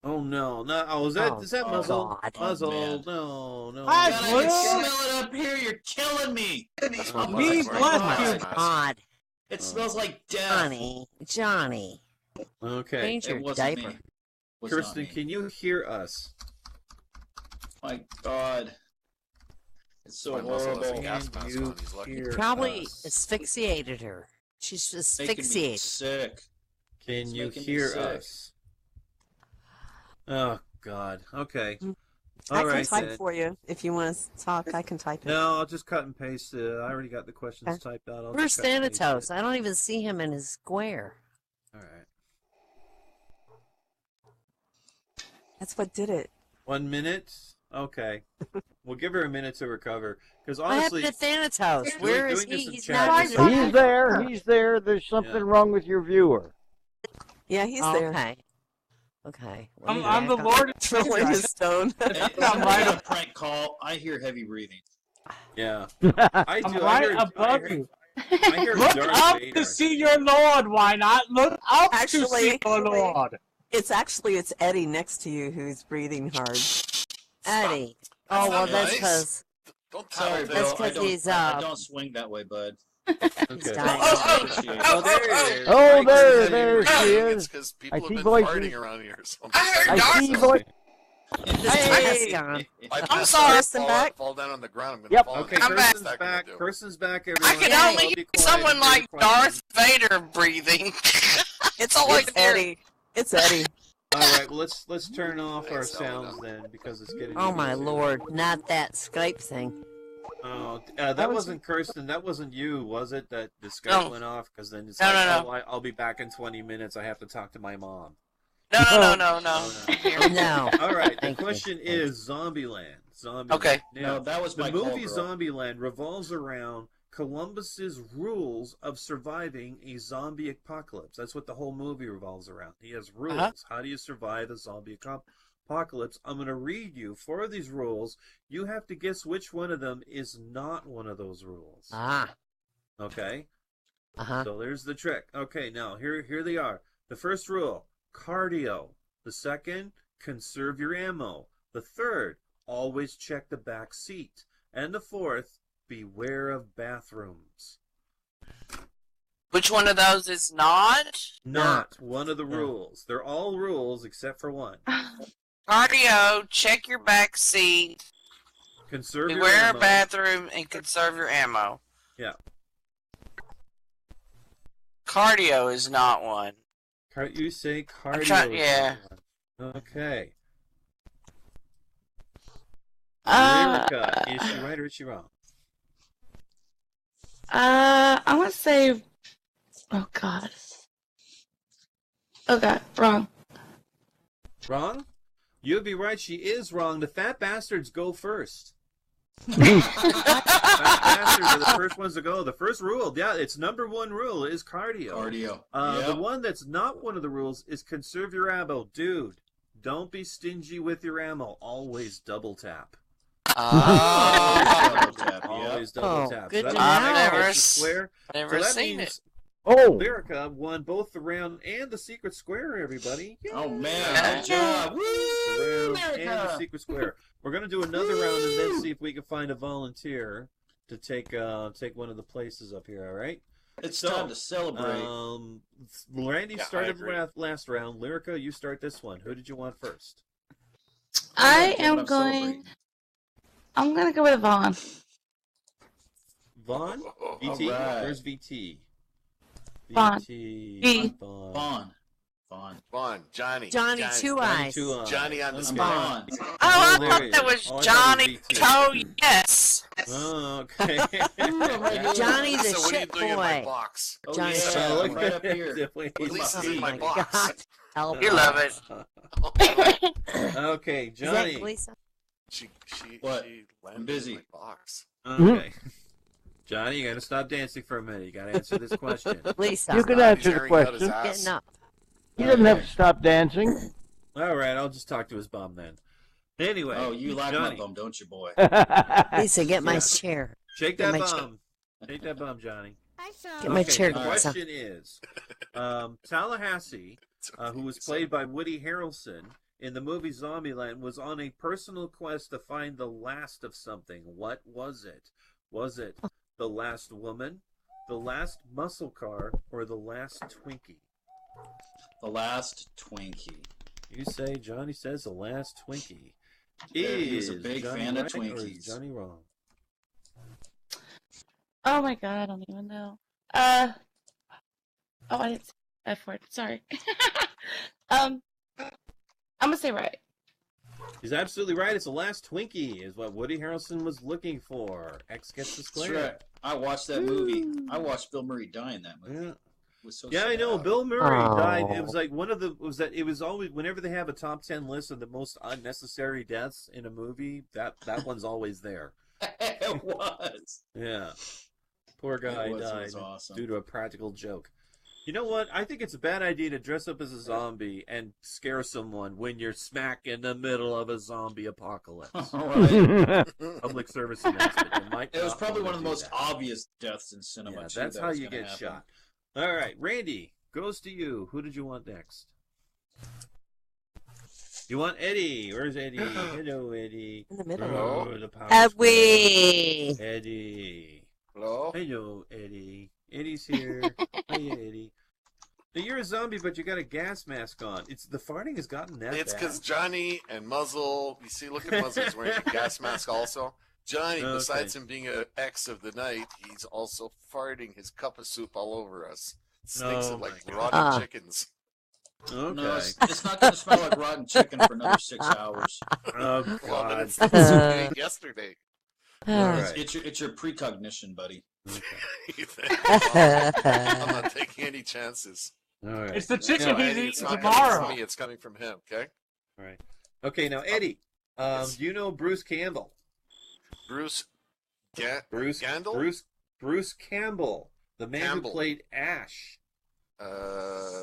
Oh, no. No. Oh, is that Muzzle? God. Muzzle. Man. No. Hi, God, I can smell it up here. You're killing me. Me bless you. God. It smells like death. Johnny. Okay. Change your It wasn't diaper. me. Was not Kirsten, me. can you hear us? My God. It's so My muscle has a horrible. gas mask on. He's lucky. hear Probably us? asphyxiated her. She's Making me asphyxiated. sick. Can It's you making me hear sick. us? Oh, God. Okay. I All can right, type then. for you if you want to talk. I can type it. No, I'll just cut and paste. I already got the questions typed out. I'll Where's just cut and paste Thanatos? it. I don't even see him in his square. All right. That's what did it. 1 minute? Okay. We'll give her a minute to recover. Because What honestly... happened to Thanatos? Where is doing this he? in He's chat not is- in He's there. He's there. There's something wrong with your viewer. Yeah, he's Oh, there. okay. Okay. Let me I'm the back up. Lord and Throwing Savior. his stone. Hey, I'm right a prank call. I hear heavy breathing. Yeah. I I'm do. right I above heard, you. I hear Look Darth up Vader. to see your Lord. Why not? Look up to Actually- see your Lord. It's Eddie next to you who's breathing hard. Eddie. That's Oh, well, not that's nice. because Don't Sorry, tell Bill. That's 'cause I don't, he's, I don't swing that way, bud. Okay. dying. Appreciate it. Oh, there it is. Oh, I there, can there hear she you. is. It's because I people have see been voices. farting around here. So I heard I Darth. see voice. Hey! Gone. I'm sorry. Kirsten back? Fall down on the ground. I'm gonna Yep. fall Okay, down. I'm back. Kirsten's back. Kirsten's back, I everyone. can Yeah, only Be hear quiet someone and hear like the questions. Darth Vader breathing. That's all I It's can hear. Eddie. It's Eddie. All right, well, let's turn off our Thanks, Ellen. sounds then because it's getting. Oh, my easier. Lord. Not that Skype thing. Oh, that wasn't Kirsten. That wasn't you, was it? That the Skype No. went off because then it's No, like, no, no. oh, I'll be back in 20 minutes. I have to talk to my mom. No. No. All right. The Thank you. question is Zombieland. Zombieland. Okay. Now, No, that was my the movie call, girl. Zombieland revolves around Columbus's rules of surviving a zombie apocalypse. That's what the whole movie revolves around. He has rules. Uh-huh. How do you survive a zombie apocalypse? I'm going to read you 4 of these rules. You have to guess which one of them is not one of those rules. Ah. Okay? Uh-huh. So there's the trick. Okay, now here they are. The first rule, cardio. The second, conserve your ammo. The third, always check the back seat. And the fourth, beware of bathrooms. Which one of those is not? Not one of the rules. They're all rules except for one. Cardio, check your back seat, Conserve your beware ammo. a bathroom, and conserve your ammo. Yeah. Cardio is not one. You say cardio. Yeah. Okay. Uh, Lyrica, is she right or is she wrong? I want to say. Oh God. Oh God, wrong. Wrong? You'd be right. She is wrong. The fat bastards go first. Fat bastards are the first ones to go. The first rule, yeah, it's number one rule is cardio. Cardio. The one that's not one of the rules is conserve your ammo. Dude, don't be stingy with your ammo. Always double tap. Double tap, Always double tap. Good So to that know. means it's square. Never So that seen means it. Oh, Lyrica won both the round and the secret square, everybody. Yay! Oh man, good job! Woo, The round and the America! secret square. We're gonna do another round and then see if we can find a volunteer to take one of the places up here. All right. It's time to celebrate. Randy Yeah, I started agree. last round. Lyrica, you start this one. Who did you want first? I What am I'm going. celebrating. I'm gonna go with Vaughn. Vaughn? Oh, VT? alright. Where's VT? Vaughn. VT. V. Vaughn. Vaughn. Vaughn. Vaughn, Johnny. Johnny Two Eyes. Two eyes. Johnny on the I'm spot. Vaughn. Oh, I there thought he that is. was Oh, I thought Johnny. it was VT. Oh, yes. Oh, okay. Johnny the So what are you shit doing in my boy. box? Oh, Johnny yeah, Shit look Boy. right up here. At least it's in my God. box. Help. You love it. Okay, Is that Johnny. Gleason? She What? landed I'm busy. in my box. Okay. Johnny, you gotta stop dancing for a minute. You gotta answer this question. Lisa. you can He's answer the airing out his question. ass. Getting up. He doesn't have to stop dancing. All right, I'll just talk to his bum then. Anyway. Oh, you like Johnny, my bum, don't you, boy? Lisa, get my Yeah. chair. shake Get that my chair. bum. Shake that bum, Johnny. Get my Okay, chair. the Lisa. question is, Tallahassee, who was played by Woody Harrelson in the movie Zombieland, was on a personal quest to find the last of something. What was it? Was it the last woman, the last muscle car, or the last Twinkie? The last Twinkie. You say, Johnny says the last Twinkie. Yeah, he's a Is big Johnny fan of right or is Twinkies. Johnny wrong? Oh my God, I don't even know. Oh, I didn't say F word. Sorry. I'm gonna say right. He's absolutely right. It's the last Twinkie, is what Woody Harrelson was looking for. X gets the That's square. right. I watched that movie. I watched Bill Murray die in that movie. Yeah. It was so Yeah, I know. sad. Bill Murray died. It Oh. was like one of the it was always whenever they have a top 10 list of the most unnecessary deaths in a movie, that one's always there. It was. Yeah. Poor guy It was died awesome. due to a practical joke. You know what? I think it's a bad idea to dress up as a zombie and scare someone when you're smack in the middle of a zombie apocalypse. All right. Public service announcement. You might It was not probably wanna one of the do most that. obvious deaths in cinema. Yeah, too, that's that how was you gonna get happen. shot. All right, Randy, goes to you. Who did you want next? You want Eddie. Where's Eddie? Hello, Eddie. In the middle. Hello? The power Edwee. square. Eddie. Hello? Hello, Eddie. Eddie's here. Hey, Eddie. Now, you're a zombie, but you got a gas mask on. It's the farting has gotten that It's bad. because Johnny and Muzzle, you see, look at Muzzle, he's wearing a gas mask also. Johnny, Okay. besides him being an ex of the night, he's also farting his cup of soup all over us. It stinks Oh of like my rotten God. chickens. Okay. No, it's not going to smell like rotten chicken for another 6 hours. Oh, Well, God. then it's the soup we ate yesterday. All right. It's your precognition, buddy. You think? I'm not taking any chances. All right. It's the chicken No, he's Eddie, eating it's not tomorrow. coming from me, it's coming from him, okay? All right. Okay, now, Eddie, Yes. do you know Bruce Campbell? Bruce Bruce Gandil? Bruce Campbell, the man Campbell. who played Ash.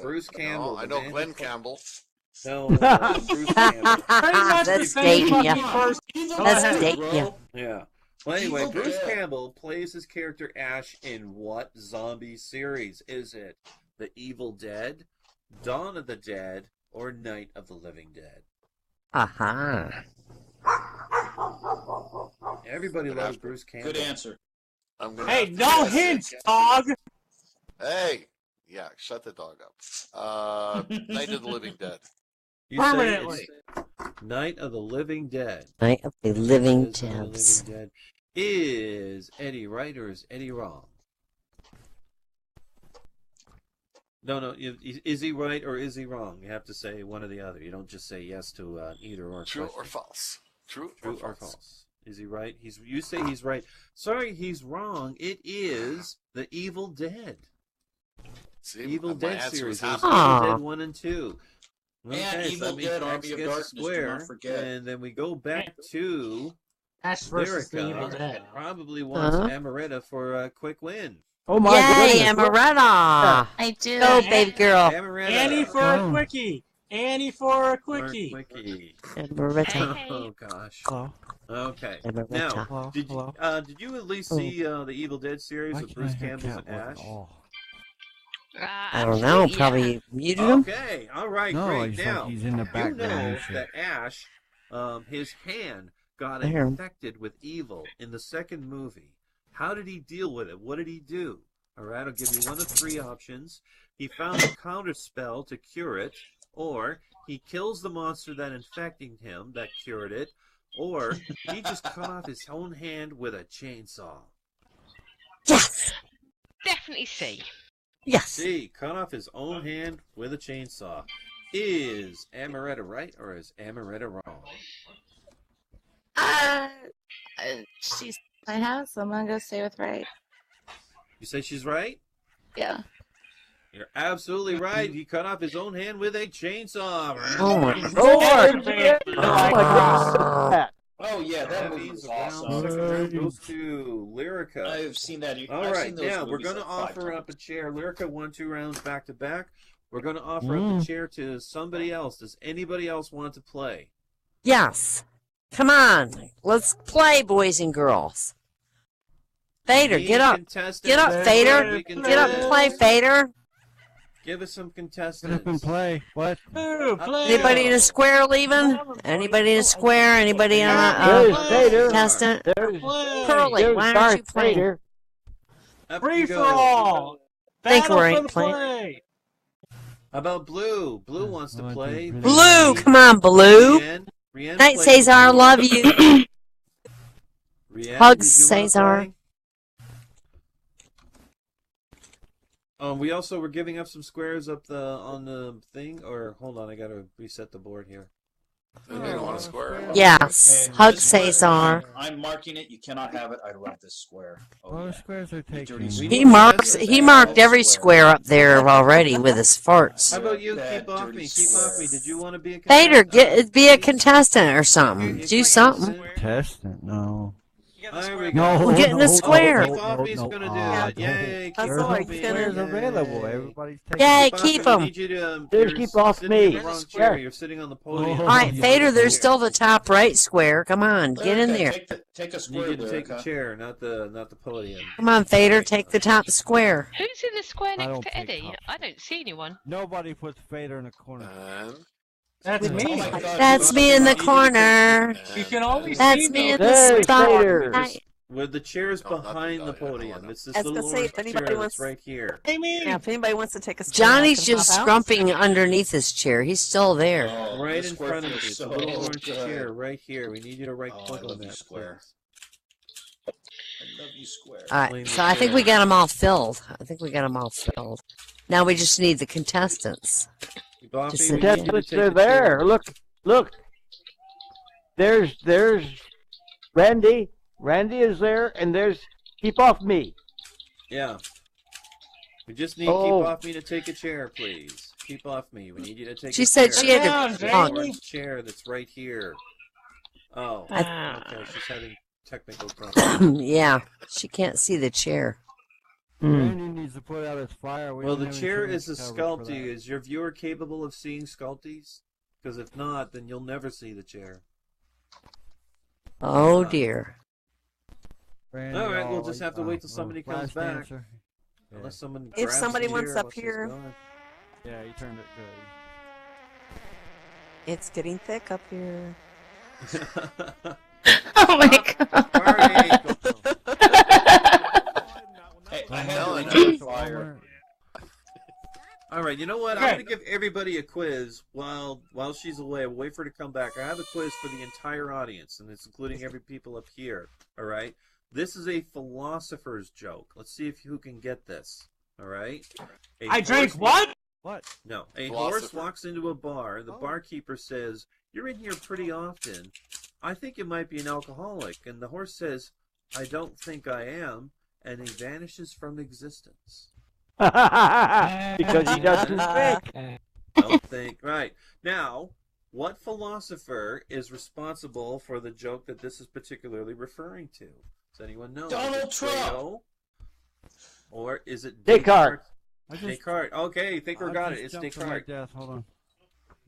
Bruce Campbell. No, I the know man Glenn who played- Campbell. No, Bruce Campbell. Pretty much the That's same dating ya. fucking person. That's ahead, dating ya. Yeah. Well, anyway, Evil Bruce Dead. Campbell plays his character Ash in what zombie series? Is it The Evil Dead, Dawn of the Dead, or Night of the Living Dead? Aha. Everybody loves Bruce Campbell. Good answer. Hey, no hints, dog. Hey, yeah, shut the dog up. Night of the Living Dead. You say Permanently. it's Night of the Living Dead. Night of the Living Night of the Deads. Living Dead. Is Eddie right or is Eddie wrong? No. Is he right or is he wrong? You have to say one or the other. You don't just say yes to either or. True question. or false? True or false? Is he right? You say he's right. Sorry, he's wrong. It is the Evil Dead. See, Evil my Dead answer series. was There's half. Evil Dead 1 and 2. And Evil Dead, Ash Army of gets a Darkness, do square, not forget. and then we go back to Ash versus the Evil Lyrica. Dead. Probably wants Huh? Amaretta for a quick win. Oh my Yay, goodness. Amaretta! I do. Go, baby girl. Amaretta. Annie for a quickie. Annie for a quickie. Amaretta. Oh gosh. Hello. Okay. Amaretta. Now, did you at least see the Evil Dead series with Bruce Campbell and Ash? I don't know. Probably muted him. Okay. All right. No, great. he's Now like he's in the background. you know and shit. that Ash, his hand got There. infected with evil in the second movie. How did he deal with it? What did he do? All right. I'll give you one of three options. He found a counter spell to cure it, or he kills the monster that infected him that cured it, or he just cut off his own hand with a chainsaw. Yes. Definitely C. Yes. C. Cut off his own hand with a chainsaw. Is Amaretta right or is Amaretta wrong? She's my house, so I'm gonna go stay with right. You say she's right? Yeah. You're absolutely right. He cut off his own hand with a chainsaw. Oh my lord! Oh yeah, that movie was awesome. Second round goes to Lyrica. I've seen that. All I've right, seen those now we're movies going to like 5 offer times. up a chair. Lyrica won 2 rounds back to back. We're going to offer up a chair to somebody else. Does anybody else want to play? Yes. Come on. Let's play, boys and girls. Fader, get up. Get up, Fader. Get up and play, Fader. Give us some Get up and contestants. play. What? Anybody in a square leaving? Anybody in a square? Anybody in There's Vader. contestant? There's Curly, why aren't you Darth playing? Vader. Up Free you for go. all. Think Battle we're for ain't the playing. play. How about Blue? Blue wants to play. Blue, come on, Blue. Rianne Night, played Cesar, before. love you. Rianne, Hugs, did you wanna Cesar. play? We also were giving up some squares up on the thing, or hold on, I gotta reset the board here. Anybody want a square? Yes. And Hug, this one, Cesar. I'm marking it. You cannot have it. I want this square. Oh, All yeah. the squares are taken. He marked every square up there already with his farts. How about you? That Keep off dirty me. Keep off me. square. Did you want to be a Fader, contestant? be a contestant or something. Do something. Testing? No. There we No. go. Well, get in the square. Keep off me's gonna do it. Yay. Keep There's off no me. squares Yay. available. Everybody's taking. Yay, Keep keep off me. I him. need you to, Just you're keep off sitting me. in the wrong chair. Yeah. You're sitting on the podium. All right, Fader, there's still the top right square. Come on, get in there. Take a I square, need you to take the Lyrica. chair, not the podium. Come on, Fader, take the top square. Who's in the square I next don't to take Eddie? top. I don't see anyone. Nobody puts Vader in a corner. That's me. Oh my God, That's me in the corner. You can only That's see me me. in the There's spot. Vader. With the chairs No, not behind the the guy. Hold podium. on. It's this I was little gonna say, orange if anybody chair wants- that's right here. Hey, me. Yeah, if anybody wants to take a square, Johnny's I can just hop out. scrumping underneath his chair. He's still there. Oh, Right this in square front of you. feels It's a so little orange good. chair right here. We need you to right Oh, click I on love you, that square. please. I love you, square. All right, so I think we got them all filled. Now we just need the contestants. Buffy, Just we sit need you to Contestants take are the there. chair. Look. There's Randy. Randy is there, and there's keep off me. Yeah. We just need Oh. Keep Off Me to take a chair, please. Keep Off Me. We need you to take She a said chair. she had Down, to talk. Orange chair that's right here. Oh, I- okay. She's having technical problems. Yeah, she can't see the chair. Randy needs to put out his fire. We Well, don't the have any chair insurance is a coverage for sculpty. that. Is your viewer capable of seeing sculpties? Because if not, then you'll never see the chair. Oh dear. Randy, All right, we'll just have to wait till oh, somebody comes last back. answer. Unless someone If grabs somebody the wants chair up while she's here- gone. Yeah, you turned it good. It's getting thick up here. Oh my god. Hey, I had to return fire. All right, you know what? I'm going to give everybody a quiz while she's away. I'll wait for her to come back. I have a quiz for the entire audience, and it's including every people up here. All right? This is a philosopher's joke. Let's see if who can get this. All right? I drank what? What? No. A horse walks into a bar. The barkeeper says, "You're in here pretty often. I think you might be an alcoholic." And the horse says, "I don't think I am." And he vanishes from existence. Because he doesn't drink. Don't think. Right. Now, what philosopher is responsible for the joke that this is particularly referring to? Does anyone know? Donald Trump. Plato? Or is it Descartes? Descartes. Okay, Thinker got it. It's Descartes. Hold on.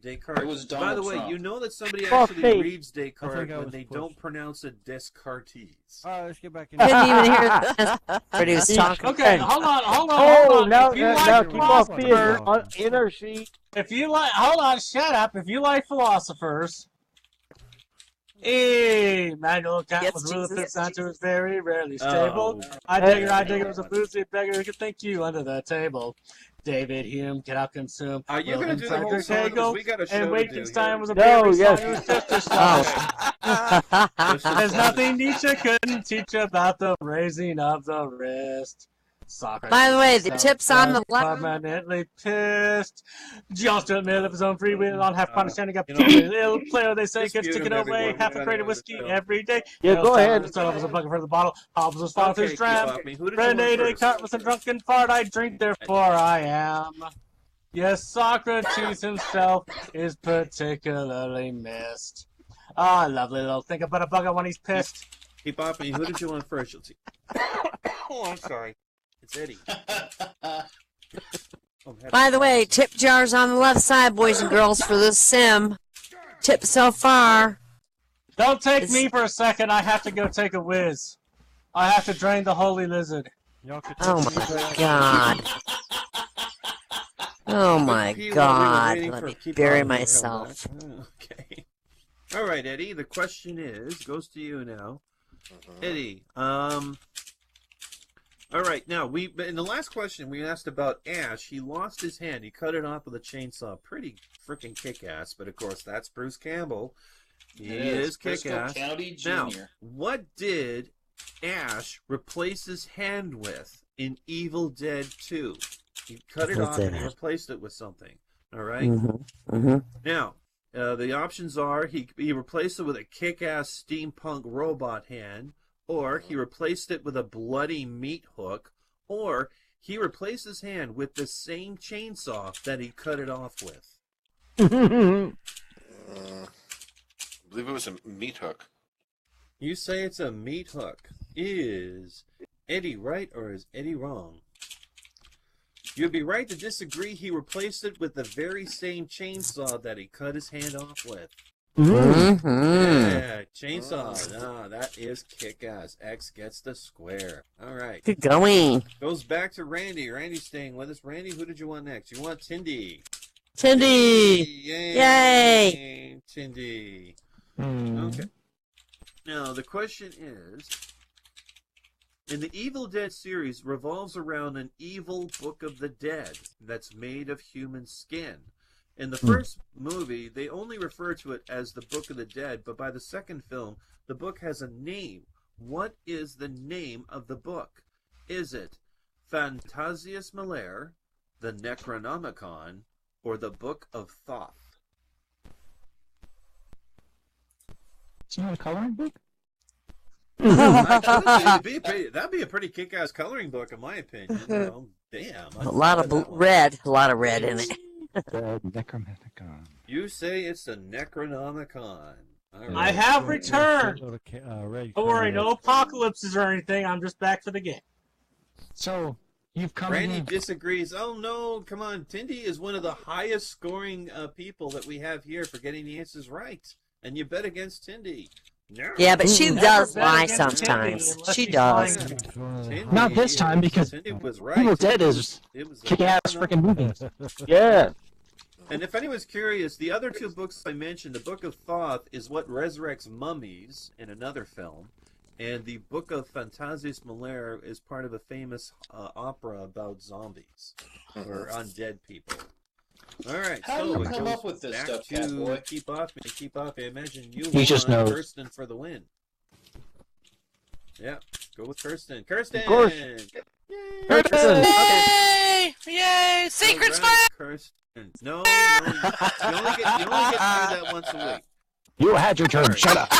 Descartes. It was By Donald the way, Trump. you know that somebody Oh, actually fate. reads Descartes when they pushed. don't pronounce it Descartes. All right, let's get back in. Didn't even hear what he was talking. Okay, hold on. Oh, now, If you now like keep off being philosophers, on inner seat. if you like, hold on, shut up. If you like philosophers, Manuel Kant Yes, was ruled Jesus. that was very rarely stable. Oh. I dig it was a boozy beggar who could think you under the table. David Hume cannot consume. Are you going to Wilhelm do the whole Friedrich song? 'Cause Hegel, we got a show and to do Wittgenstein here. was a No, very yes. song. It was just a song. There's nothing Nietzsche couldn't teach about the raising of the wrist. Socrates By the way, the himself tips on the was left. permanently pissed. John Stuart Mill of his own free will on half understanding got you know, particularly ill. Player they say dispute gets taken him, away everyone. half We a gotta crate of go to whiskey the show. every day. Yeah, go ahead. The son was a bucket for the bottle. Hobbs was fond of Okay, his dram. keep off me. Who did you want Rene first? Descartes was a drunken fart. I drink, therefore I am. Yes, Socrates himself is particularly missed. Ah, lovely little think about a bugger when he's pissed. Keep off me. Who did you want first? You'll see. Oh, I'm sorry. It's Eddie. By the way, tip jars on the left side, boys and girls, for this sim. Tip so far. Don't take It's- me for a second. I have to go take a whiz. I have to drain the holy lizard. Y'all could Oh take me my back. god. Oh my Pete, while we were god. waiting Let for me Keep bury On to come myself. back. Okay. All right, Eddie. The question goes to you now. Eddie, all right, now in the last question we asked about Ash. He lost his hand. He cut it off with a chainsaw. Pretty freaking kick-ass. But of course, that's Bruce Campbell. He is Briscoe kick-ass. County Jr. Now, what did Ash replace his hand with in Evil Dead 2? He cut it Evil off and he Dead. replaced it with something. All right. Now, the options are he replaced it with a kick-ass steampunk robot hand, or he replaced it with a bloody meat hook, or he replaced his hand with the same chainsaw that he cut it off with. I believe it was a meat hook. You say it's a meat hook. Is Eddie right or is Eddie wrong? You'd be right to disagree. He replaced it with the very same chainsaw that he cut his hand off with. Yeah, chainsaw. No, that is kick-ass. X gets the square. All right. Good going. Goes back to Randy. Randy's staying with us. Randy, who did you want next? You want Tindy. Tindy! Yay! Tindy. Okay. Now, the question is, in the Evil Dead series revolves around an evil Book of the Dead that's made of human skin. In the first movie, they only refer to it as the Book of the Dead, but by the second film, the book has a name. What is the name of the book? Is it Phantasias Malare, the Necronomicon, or the Book of Thoth? It's not a coloring book? That'd be a pretty kick-ass coloring book, in my opinion. You know, damn. A lot of red in it. The Necronomicon. You say it's the Necronomicon. All right. I have returned. Don't worry, no apocalypses or anything. I'm just back for the game. So, you've come Randy in. disagrees. Oh no, come on. Tindy is one of the highest scoring people that we have here for getting the answers right. And you bet against Tindy. No. Yeah, but she Never does bet lie against Tindy sometimes. unless She she's does. lying. Tindy Not this time, because Tindy was right. Evil Dead is It was a kick-ass freaking movies. Yeah. And if anyone's curious, the other two books I mentioned, the Book of Thoth is what resurrects mummies in another film, and the Book of Phantasis Malaire is part of a famous opera about zombies or undead people. All right, How do so you it come goes up with this back stuff, to Catboy? Keep Off Me, Keep Off Me. I imagine you He just want knows. Kirsten for the win. Yeah, go with Kirsten. Kirsten! Of course. Kirsten! Yay! Yay! Secret All right, Square! Kirsten. No, you only get to do that once a week. You had your turn. Shut up.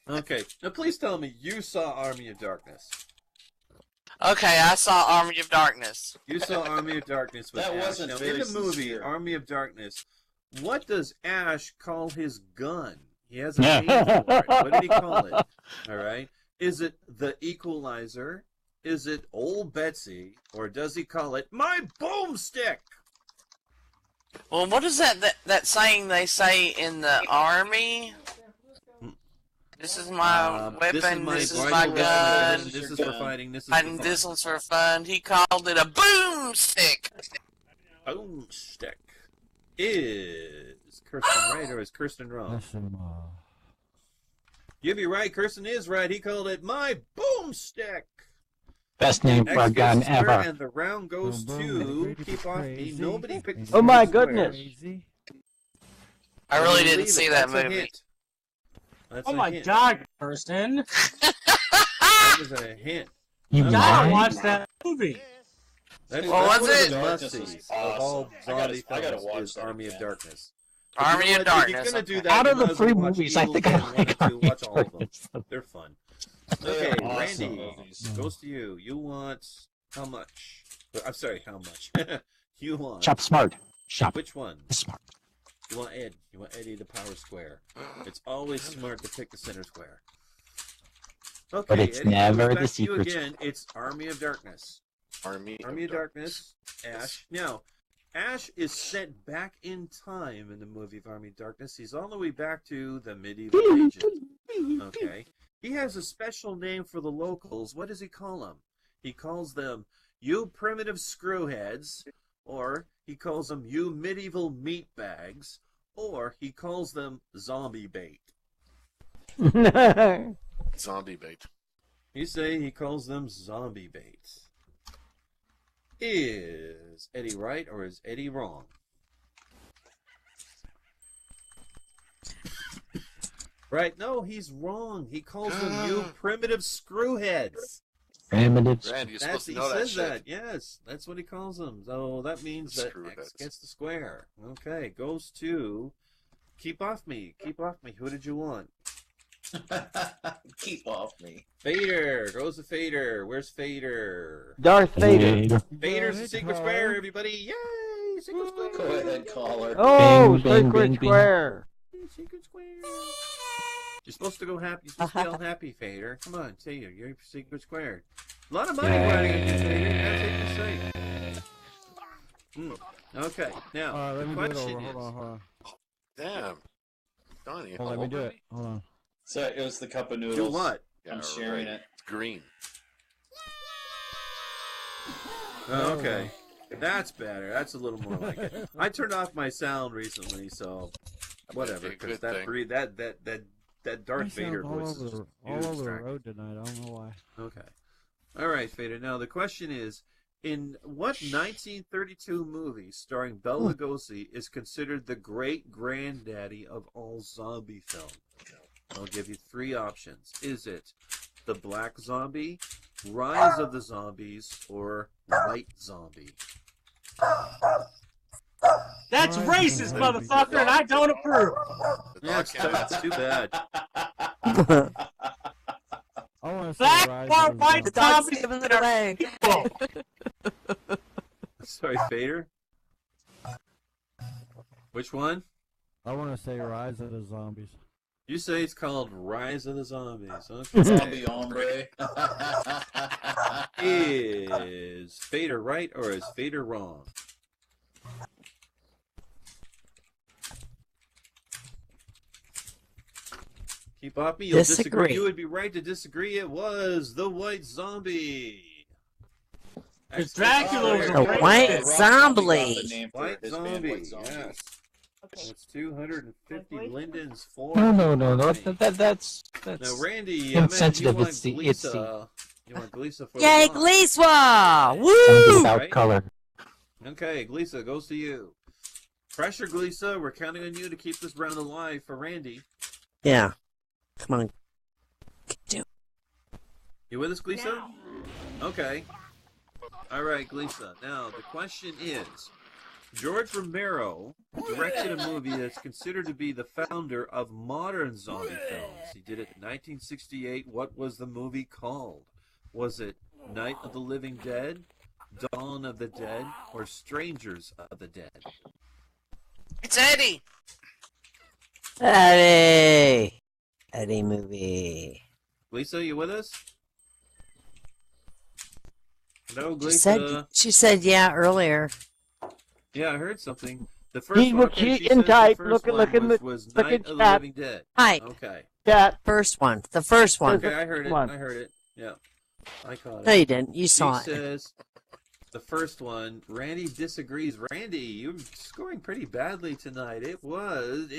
Okay, now please tell me you saw Army of Darkness. Okay, I saw Army of Darkness. You saw Army of Darkness with That Ash. wasn't Now, very in the movie sincere. Army of Darkness, what does Ash call his gun? He has a name for it. What did he call it? All right. Is it the Equalizer? Is it Old Betsy? Or does he call it my boomstick? Well, what is that saying they say in the army? This is my weapon, this is my gun, this is for fighting, this is for and fun. this one's for fun. He called it a boomstick. Boomstick. Is Kirsten right or is Kirsten wrong? Listen, You'd be right, Kirsten is right. He called it my boomstick. best name for a Next gun goes the square, ever. and the round goes to Keep Off Me. Nobody picked Oh my the square. goodness. I really Can you didn't believe see it? that That's a movie. hint. That's Oh a my hint. God, Kirsten! That was a hint. You Gotta lied? watch that movie. That's, Well, that's was one it? of the Darkness must-sees is of all awesome. zombie I gotta films watch is that Army of again. Darkness. Army You know of what? Darkness. If you're gonna do okay. that, Out you of the might as well three watch movies, I Evil think I Dead 1 and like 2. Watch all of them. Darkness. They're fun. They're Okay, awesome Randy, movies. goes to you. You want how much? I'm sorry, how much? You want Shop smart. Shop which one? smart. You want Ed. You want Eddie the Power Square. It's always smart to pick the center square. Okay, But it's Eddie, never goes the back to you secret again. It's Army of Darkness. Army Army of Darkness, Ash. Now, Ash is sent back in time in the movie of Army of Darkness. He's all the way back to the medieval ages. Okay. He has a special name for the locals. What does he call them? He calls them, you primitive screwheads, or he calls them, you medieval meatbags, or he calls them zombie bait. Zombie bait. You say he calls them zombie bait. Is Eddie right or is Eddie wrong? Right? No, he's wrong. He calls them you primitive screwheads. Primitive. Randy, you're That's, supposed to he know that says shit. that. Yes, that's what he calls them. So that means that X Screwheads. gets the square. Okay, goes to Keep Off Me. Keep Off Me. Who did you want? Keep off me. Fader. Goes to Fader. Where's Fader? Darth Vader. Fader's the secret square, everybody. Yay! Secret square. Go ahead, caller. Oh, Bing, bing, Secret bing, bing. Square. Secret square. You're supposed to go happy. You're supposed to be all happy, Fader. Come on, say it. You're secret square. A lot of money riding on you, Fader. That's what you say. Okay, now let the me do it question over. is. Hold on. Damn. Donnie, Let me do it. Hold on. So it was the cup of noodles. Do what? Yeah, I'm sharing it. It's green. Oh, okay, that's better. That's a little more like it. I turned off my sound recently, so whatever. Might be a Because good that thing. breed, that Darth Vader all voice over, is just all over the distracting. road tonight. I don't know why. Okay. All right, Fader. Now the question is, in what 1932 movie starring Bela Lugosi is considered the great granddaddy of all zombie film? I'll give you three options. Is it The Black Zombie, Rise of the Zombies, or White Zombie? That's racist, motherfucker, and I don't approve. Yeah, it's too bad. I want to Black say Rise or of the white The Zombies. dog's zombies giving it away. Sorry, Fader. Which one? I want to say Rise of the Zombies. You say it's called Rise of the Zombies. Okay. Zombie hombre. Is Fader right or is Fader wrong? Keep off me. You'll disagree. Disagree. You would be right to disagree. It was the White Zombie. Because Dracula was A white zombie. White zombie, yes. That's 250 lindens for. No. That's Now, Randy, insensitive. You It's the You want Glisa for Yay, the Glisa! Woo! Zombie without color. Okay, Glisa goes to you. Pressure, Glisa. We're counting on you to keep this round alive for Randy. Yeah. Come on. You with us, Glisa? Okay. All right, Glisa. Now, the question is, George Romero directed a movie that's considered to be the founder of modern zombie films. He did it in 1968. What was the movie called? Was it Night of the Living Dead, Dawn of the Dead, or Strangers of the Dead? It's Eddie. Eddie movie. Lisa, you with us? Hello, Lisa. She said yeah earlier. Yeah, I heard something. The first one, she in type. Look at was Night of the chat. Living Dead. Hi. Okay. Chat. First one. The first one. Okay, I heard it. I heard it. Yeah. I caught it. No, you didn't. You saw She says the first one. Randy disagrees. Randy, you're scoring pretty badly tonight. It was.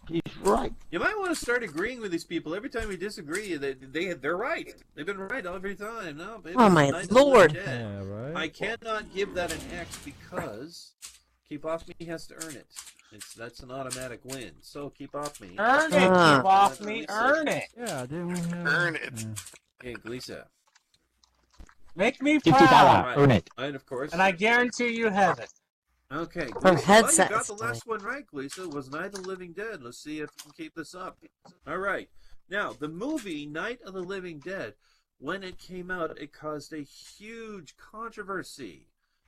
He's right. You might want to start agreeing with these people. Every time we disagree, they're right. They've been right every time. No, oh my Lord! Yeah, right. I cannot give that an X because Keep Off Me has to earn it. That's an automatic win. So Keep Off Me. Earn it. Keep Off Me. Earn it. Yeah, didn't we have... Earn it. Hey, Glisa. Make me $50. proud. Earn it. And of course. And I guarantee you have it. Okay, Her Glisa. Well, you headset got is the last one right, Glisa. It was Night of the Living Dead. Let's see if we can keep this up. All right. Now, the movie Night of the Living Dead, when it came out, it caused a huge controversy.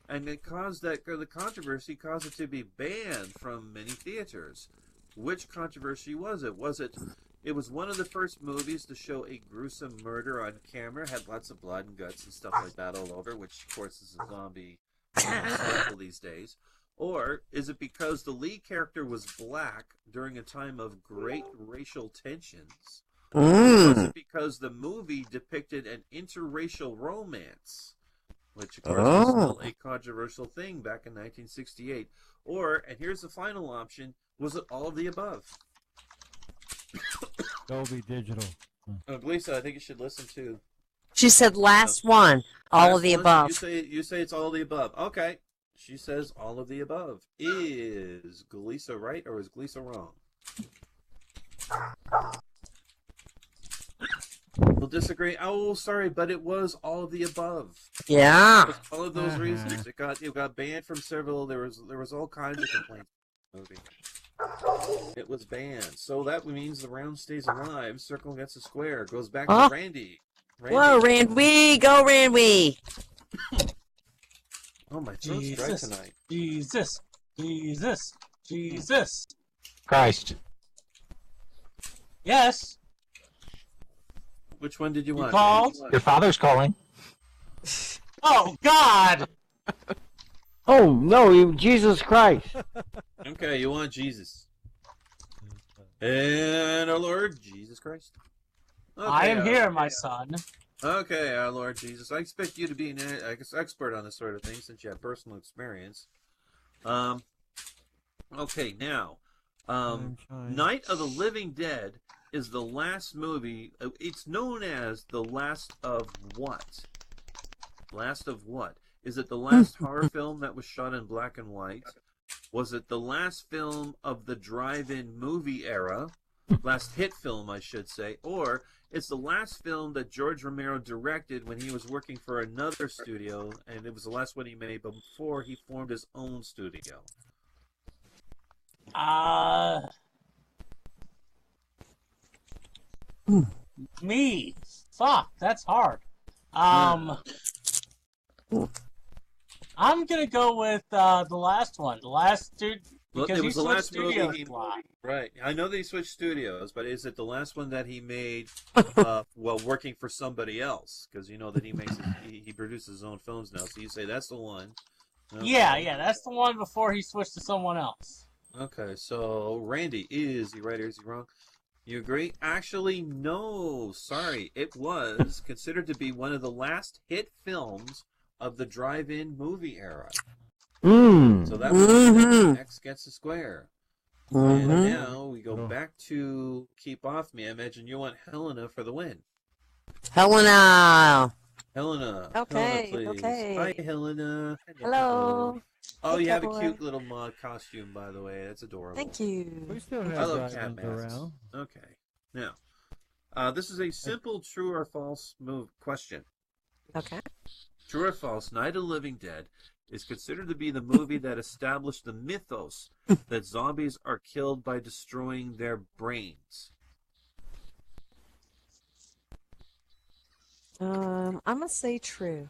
And the controversy caused it to be banned from many theaters. Which controversy was it? It was one of the first movies to show a gruesome murder on camera, had lots of blood and guts and stuff like that all over, which of course is a zombie cycle these days. Or is it because the lead character was black during a time of great racial tensions? Or was it because the movie depicted an interracial romance? Which, of course, was still a controversial thing back in 1968. Or, and here's the final option, was it all of the above? Dolby Digital. Lisa, I think you should listen to. She said last one. All of the above. You say it's all of the above. Okay. She says all of the above. Is Glisa right or is Glisa wrong? We'll disagree. Oh, sorry, but it was all of the above. Yeah. For all of those reasons. It got banned from several. There was all kinds of complaints. It was banned. So that means the round stays alive. Circle gets a square. Goes back to Randy. Whoa, Randy. Go, Randy. Oh, my throat's dry tonight. Jesus. Christ. Yes. Which one did you want? Called? Your father's calling. Oh, God! Oh, no, Jesus Christ. Okay, you want Jesus. And our Lord Jesus Christ. Okay, I am here, my son. Okay, our Lord Jesus. I expect you to be an expert on this sort of thing since you have personal experience. Okay, now, Night of the Living Dead is the last movie. It's known as the last of what? Last of what? Is it the last horror film that was shot in black and white? Was it the last film of the drive-in movie era? Last hit film, I should say. Or it's the last film that George Romero directed when he was working for another studio, and it was the last one he made before he formed his own studio. Me. Fuck, that's hard. I'm gonna go with the last one. The last dude. Because it was the last movie he made. Right. I know that he switched studios, but is it the last one that he made while working for somebody else? Because you know that he produces his own films now. So you say that's the one. Okay. Yeah, that's the one before he switched to someone else. Okay, so Randy, is he right or is he wrong? You agree? Actually, no. Sorry. It was considered to be one of the last hit films of the drive-in movie era. So that was X Gets a Square. And now we go back to Keep Off Me. I imagine you want Helena for the win. Helena. Helena. Okay, Helena, please. okay. Hi, Helena. Hello. Oh, Hey, you have a Catboy. cute little costume, by the way. That's adorable. Thank you. We still I have love cat dragons masks. around. Okay. Now, this is a simple true or false question. Okay. True or false, Night of the Living Dead is considered to be the movie that established the mythos that zombies are killed by destroying their brains. I'm gonna say true.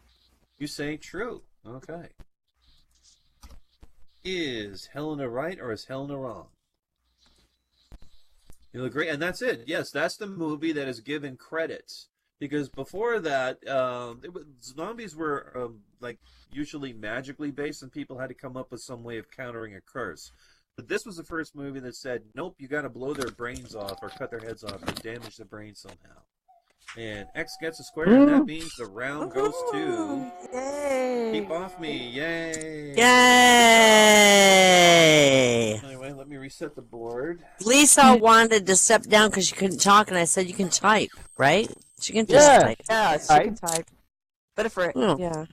You say true. Okay. Is Helena right or is Helena wrong? You'll agree, and that's it. Yes, that's the movie that is given credits. Because before that, zombies were like usually magically based, and people had to come up with some way of countering a curse. But this was the first movie that said, "Nope, you got to blow their brains off or cut their heads off or damage the brain somehow." And X gets a square, and that means the round goes to Keep Off Me. Yay! Yay! Anyway, let me reset the board. Lisa wanted to step down because she couldn't talk, and I said, "You can type, right? She can just type." Yeah, she can type. But if we're, yeah.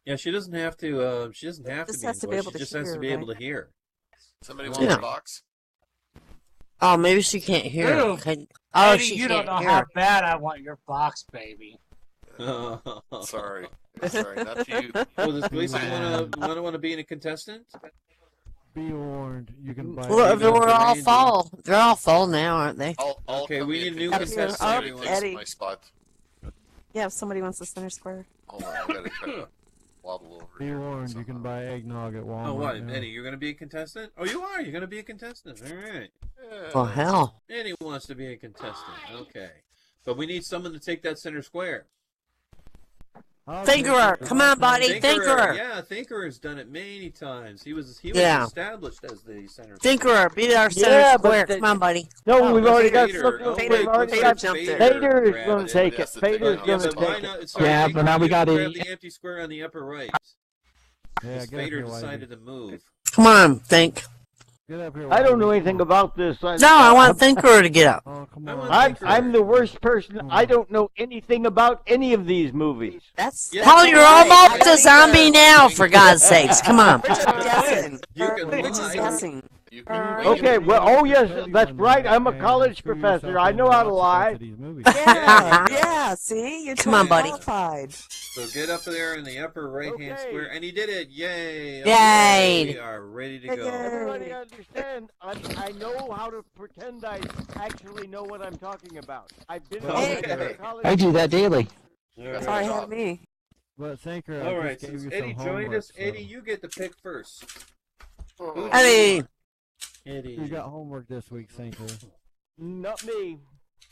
Yeah, she doesn't have to. She doesn't have Just to be. has to be voice. able She to just has to hear, be able to right? hear. Somebody want Yeah. a box? Oh, maybe she can't hear. Ew. Oh, Eddie, she you can't don't know hear. how bad I want your box, baby. Sorry, not to you. Well, does Lisa want to be a contestant? Be warned, you can buy. Well, they're all full. They're all full now, aren't they? Okay, we need a new contestant. contestant. Somebody takes my spot. Yeah, if somebody wants the center square. Hold on, I gotta try to wobble over Be here. warned, you can buy eggnog at Walmart. Oh, what, now. Eddie? You're going to be a contestant? Oh, you are. You're going to be a contestant. All right. Oh, hell. Eddie wants to be a contestant. Okay, but we need someone to take that center square. Thinkerer, come on, buddy, Thinkerer. Yeah, Thinkerer has done it many times. He was Yeah. established as the center. Thinkerer, be our center Yeah, but square. the- Come on, buddy. No, we've already got. Vader. Look, Oh, we've wait, already looks got. like Vader is grabbed going it. to take it. Vader's Yeah, going to but why take not? it. Sorry, Yeah, Tinker, but now we you got grab a- the empty square on the upper right. Yeah, Because get up Vader here, Whitey. decided to move. Come on, Think. Get up here. I don't Whitey. know anything about this. No, I want Thinkerer to get up. Oh, come I on. want I'm the worst person. I don't know anything about any of these movies. That's Yeah, Paul, you're right. almost I a zombie now, for God's sakes. Come on. We're just guessing. You can We're just lie. guessing. You can Okay, well, oh yes, that's right. I'm a college professor. I know how to lie. Yeah, yeah. See, you're Come on, buddy. qualified. So get up there in the upper right-hand Okay. square, and he did it! Yay! Yay. Okay, we are ready to go. Everybody understand? I know how to pretend I actually know what I'm talking about. I've been Okay. to college. I do that daily. Sorry, had me. But Thinker, All I right, just gave since you Eddie some joined homework, us, Eddie, you get to pick first. Who do you Eddie. want? Eddie. You got homework this week, Thinker. Not me.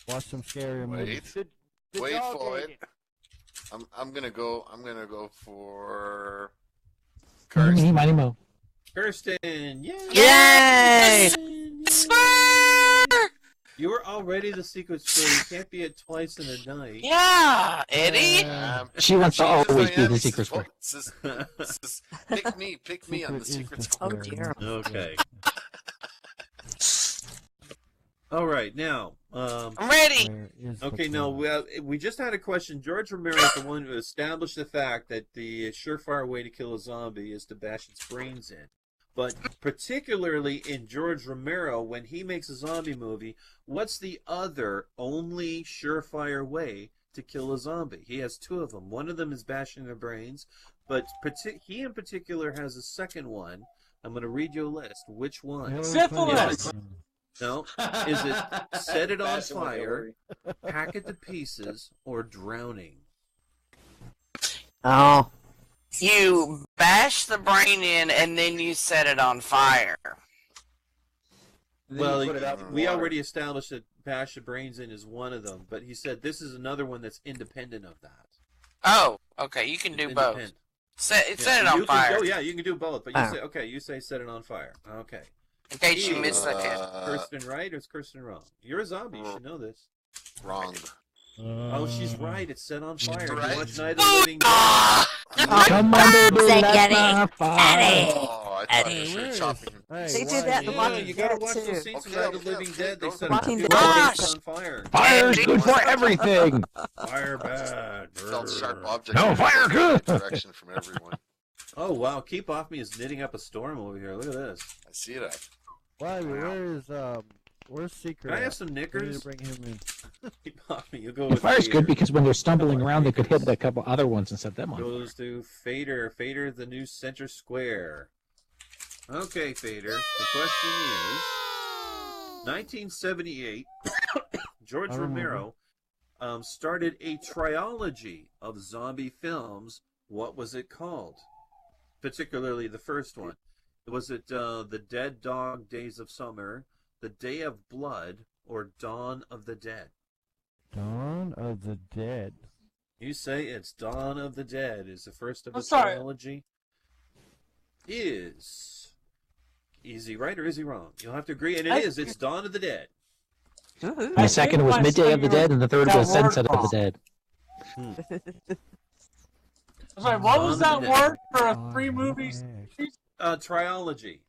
Watch some scary movies. wait. The Wait dog for ate it. I'm gonna go for Money, money, mo. Kirsten, yay! Yay! You were already the secret square. You can't be it twice in a night. Yeah, Eddie. She wants to Jesus, always I be am. the secret square. Pick me. I'm the secret Oh, square. dear. Okay. All right, now. I'm ready. Where is the Okay, no, we just had a question. George Romero is the one who established the fact that the surefire way to kill a zombie is to bash its brains in. But particularly in George Romero, when he makes a zombie movie, what's the other only surefire way to kill a zombie? He has two of them. One of them is bashing their brains, but he in particular has a second one. I'm going to read you a list. Which one? Hillary Syphilis. Clinton. No. Is it set it on Bash 'em with fire, Hillary. hack it to pieces, or drowning? Oh. You bash the brain in and then you set it on fire. Then Well, you put it out in we water. already established that bash the brains in is one of them, but he said this is another one that's independent of that. Oh, okay. You can do both. Independent. Set Yeah, it you on can fire. go- yeah, you can do both, but you Oh. say okay. You say set it on fire. Okay. In case you is missed that. Kirsten right or is Kirsten wrong? You're a zombie. You should know this. Wrong. Oh, she's right. It's set on fire. right. You watch Night of the Living Dead. Come on, baby, Say, let's Eddie. not fight. Eddie. Oh, I thought you should chop him. They did that in The Yeah, Walking you gotta Dead, watch too. those scenes from Night of the Living Dead. They set Walking it Dead. on fire. Fire's good for everything. Fire bad. Felt sharp object. No, fire good. Direction from everyone. Oh wow, Keep Off Me is knitting up a storm over here. Look at this. I see it. Why? Where's Secret? Can I have at? some We need knickers? to bring him in. Keep Off Me. You go The with fire's Fader. good because when they're stumbling around, they could hit a couple other ones and set them on. Goes to Fader. Fader, the new center square. Okay, Fader. The question is, 1978, George Romero started a trilogy of zombie films. What was it called? Particularly the first one. Was it The Dead Dog Days of Summer, The Day of Blood, or Dawn of the Dead? Dawn of the Dead. You say it's Dawn of the Dead is the first of the sorry. trilogy. Is he right or is he wrong? You'll have to agree, and it is. It's Dawn of the Dead. The second was Midday of the Dead, and the third was Sunset of the Dead. I'm sorry, what was that word for a 3-movie series? Trilogy.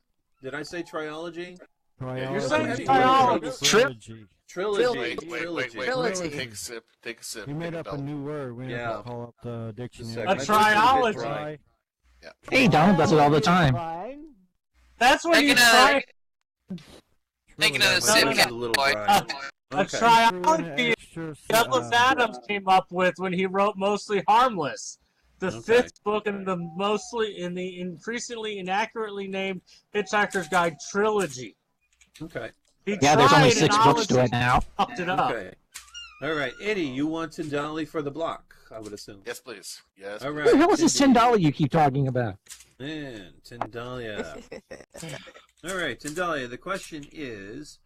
Did I say trilogy? You're saying trilogy. Trilogy. Wait. Trilogy. Take a sip. Take a sip. You made up a new word. We have Yeah. to call up the dictionary. A triology. Right. Yeah. Hey, Donald does it all the time. That's when you try. Take another sip, Catboy. A triology Douglas Adams came up with when he wrote Mostly Harmless, the fifth book in the increasingly inaccurately named Hitchhiker's Guide trilogy. Okay. Yeah, there's only 6 books to it now. Fucked it up. Okay. All right, Eddie, you want Tindali for the block, I would assume. Yes, please. Yes. All please. right. Who the hell is this $10 you keep talking about? Man, Tindalia. All right, Tindalia, the question is,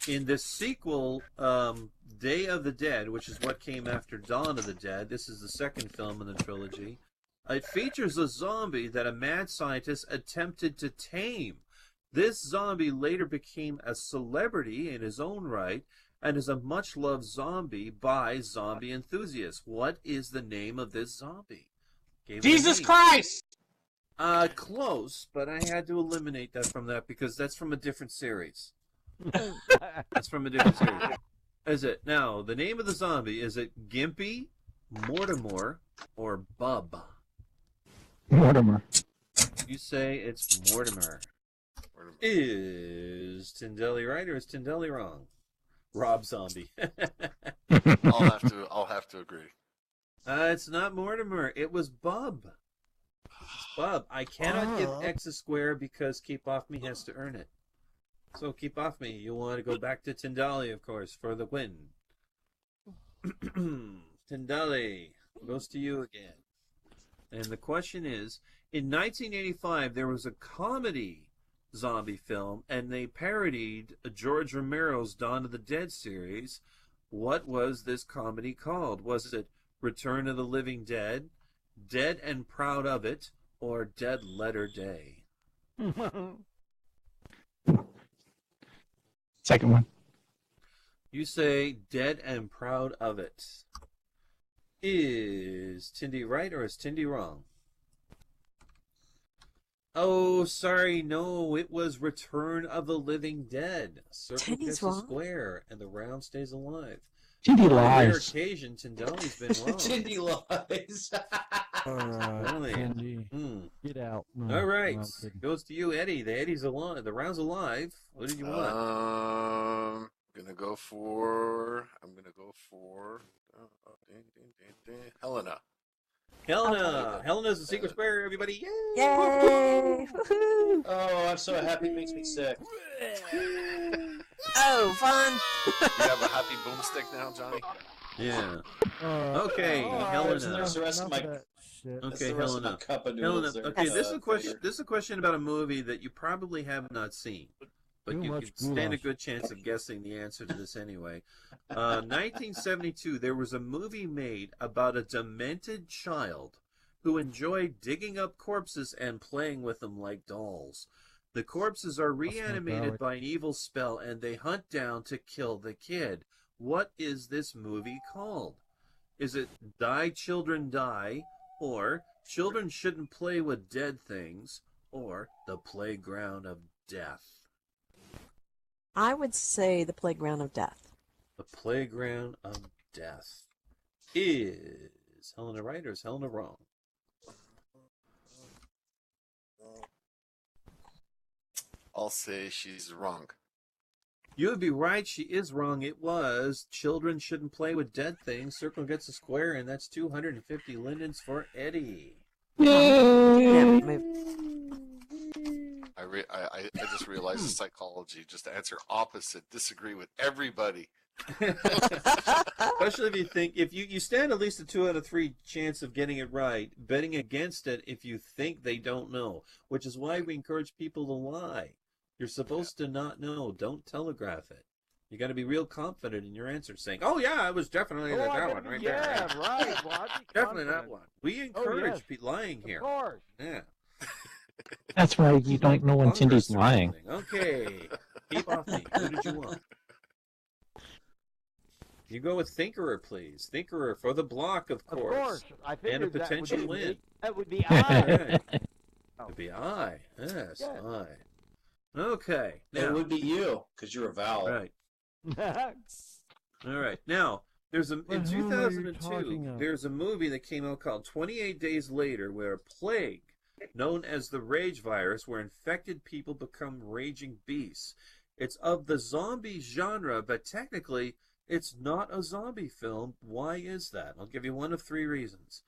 in the sequel, Day of the Dead, which is what came after Dawn of the Dead, this is the second film in the trilogy, it features a zombie that a mad scientist attempted to tame. This zombie later became a celebrity in his own right and is a much-loved zombie by zombie enthusiasts. What is the name of this zombie? Jesus Christ! Close, but I had to eliminate that from that because that's from a different series. That's from a different series. Is it now? The name of the zombie, is it Gimpy, Mortimer, or Bub? Mortimer. You say it's Mortimer. Is Tindelli right or is Tindelli wrong? Rob Zombie. I'll have to agree. It's not Mortimer. It was Bub. It's Bub. I cannot give X a square because Keep Off Me has to earn it. So Keep Off Me. You want to go back to Tindali, of course, for the win. Tindali goes to you again. And the question is, in 1985, there was a comedy zombie film, and they parodied George Romero's Dawn of the Dead series. What was this comedy called? Was it Return of the Living Dead, Dead and Proud of It, or Dead Letter Day? Second one. You say Dead and Proud of It. Is Tindy right or is Tindy wrong? Oh, sorry, no, it was Return of the Living Dead. Circle Tindy's gets a wrong. square, and the round stays alive. Tindy On a rare lies. occasion, Tindali's been wrong. Tindy lies. Really? Andy, get out. No, All right, no, I'm kidding. goes to you, Eddie. The Eddie's alive. The round's alive. What did you want? I'm gonna go for Helena. Helena. Helena's the secret square, everybody. Yay! Yay! Oh, I'm so happy. It makes me sick. Oh, fun! You have a happy boomstick now, Johnny? Yeah. Okay, Helena. There's the rest of my. Okay, That's the rest of my Helena. cup of Helena. noodles there, Okay, this is a question. Peter. This is a question about a movie that you probably have not seen, but Too you much can stand a goulash. good chance of guessing the answer to this anyway. 1972, there was a movie made about a demented child who enjoyed digging up corpses and playing with them like dolls. The corpses are reanimated by an evil spell, and they hunt down to kill the kid. What is this movie called? Is it Die Children Die, or Children Shouldn't Play with Dead Things, or The Playground of Death? I would say The Playground of Death. The Playground of Death. Is Helena right or is Helena wrong? I'll say she's wrong. You would be right. She is wrong. It was Children Shouldn't Play with Dead Things. Circle gets a square, and that's 250 lindens for Eddie. I just realized the psychology. Just answer opposite. Disagree with everybody. Especially if you think, if you stand at least a 2 out of 3 chance of getting it right, betting against it if you think they don't know, which is why we encourage people to lie. You're supposed to not know. Don't telegraph it. You got to be real confident in your answer, saying, "Oh yeah, I was definitely that one right there." Yeah, right. Well, Definitely that one. We encourage lying here. Of course. Yeah. That's right. You don't know when Cindy's lying. Okay. Keep off me. Who did you want? You go with Thinkerer, please. Thinkerer for the block, of course. Of course. I and a figured potential win. That would be I. It would be I. Yes, I. Okay. Now, it would be you, because you're a vowel. Right. All right. Now, in 2002, there's a movie that came out called 28 Days Later, where a plague known as the rage virus, where infected people become raging beasts. It's of the zombie genre, but technically it's not a zombie film. Why is that? I'll give you one of 3 reasons.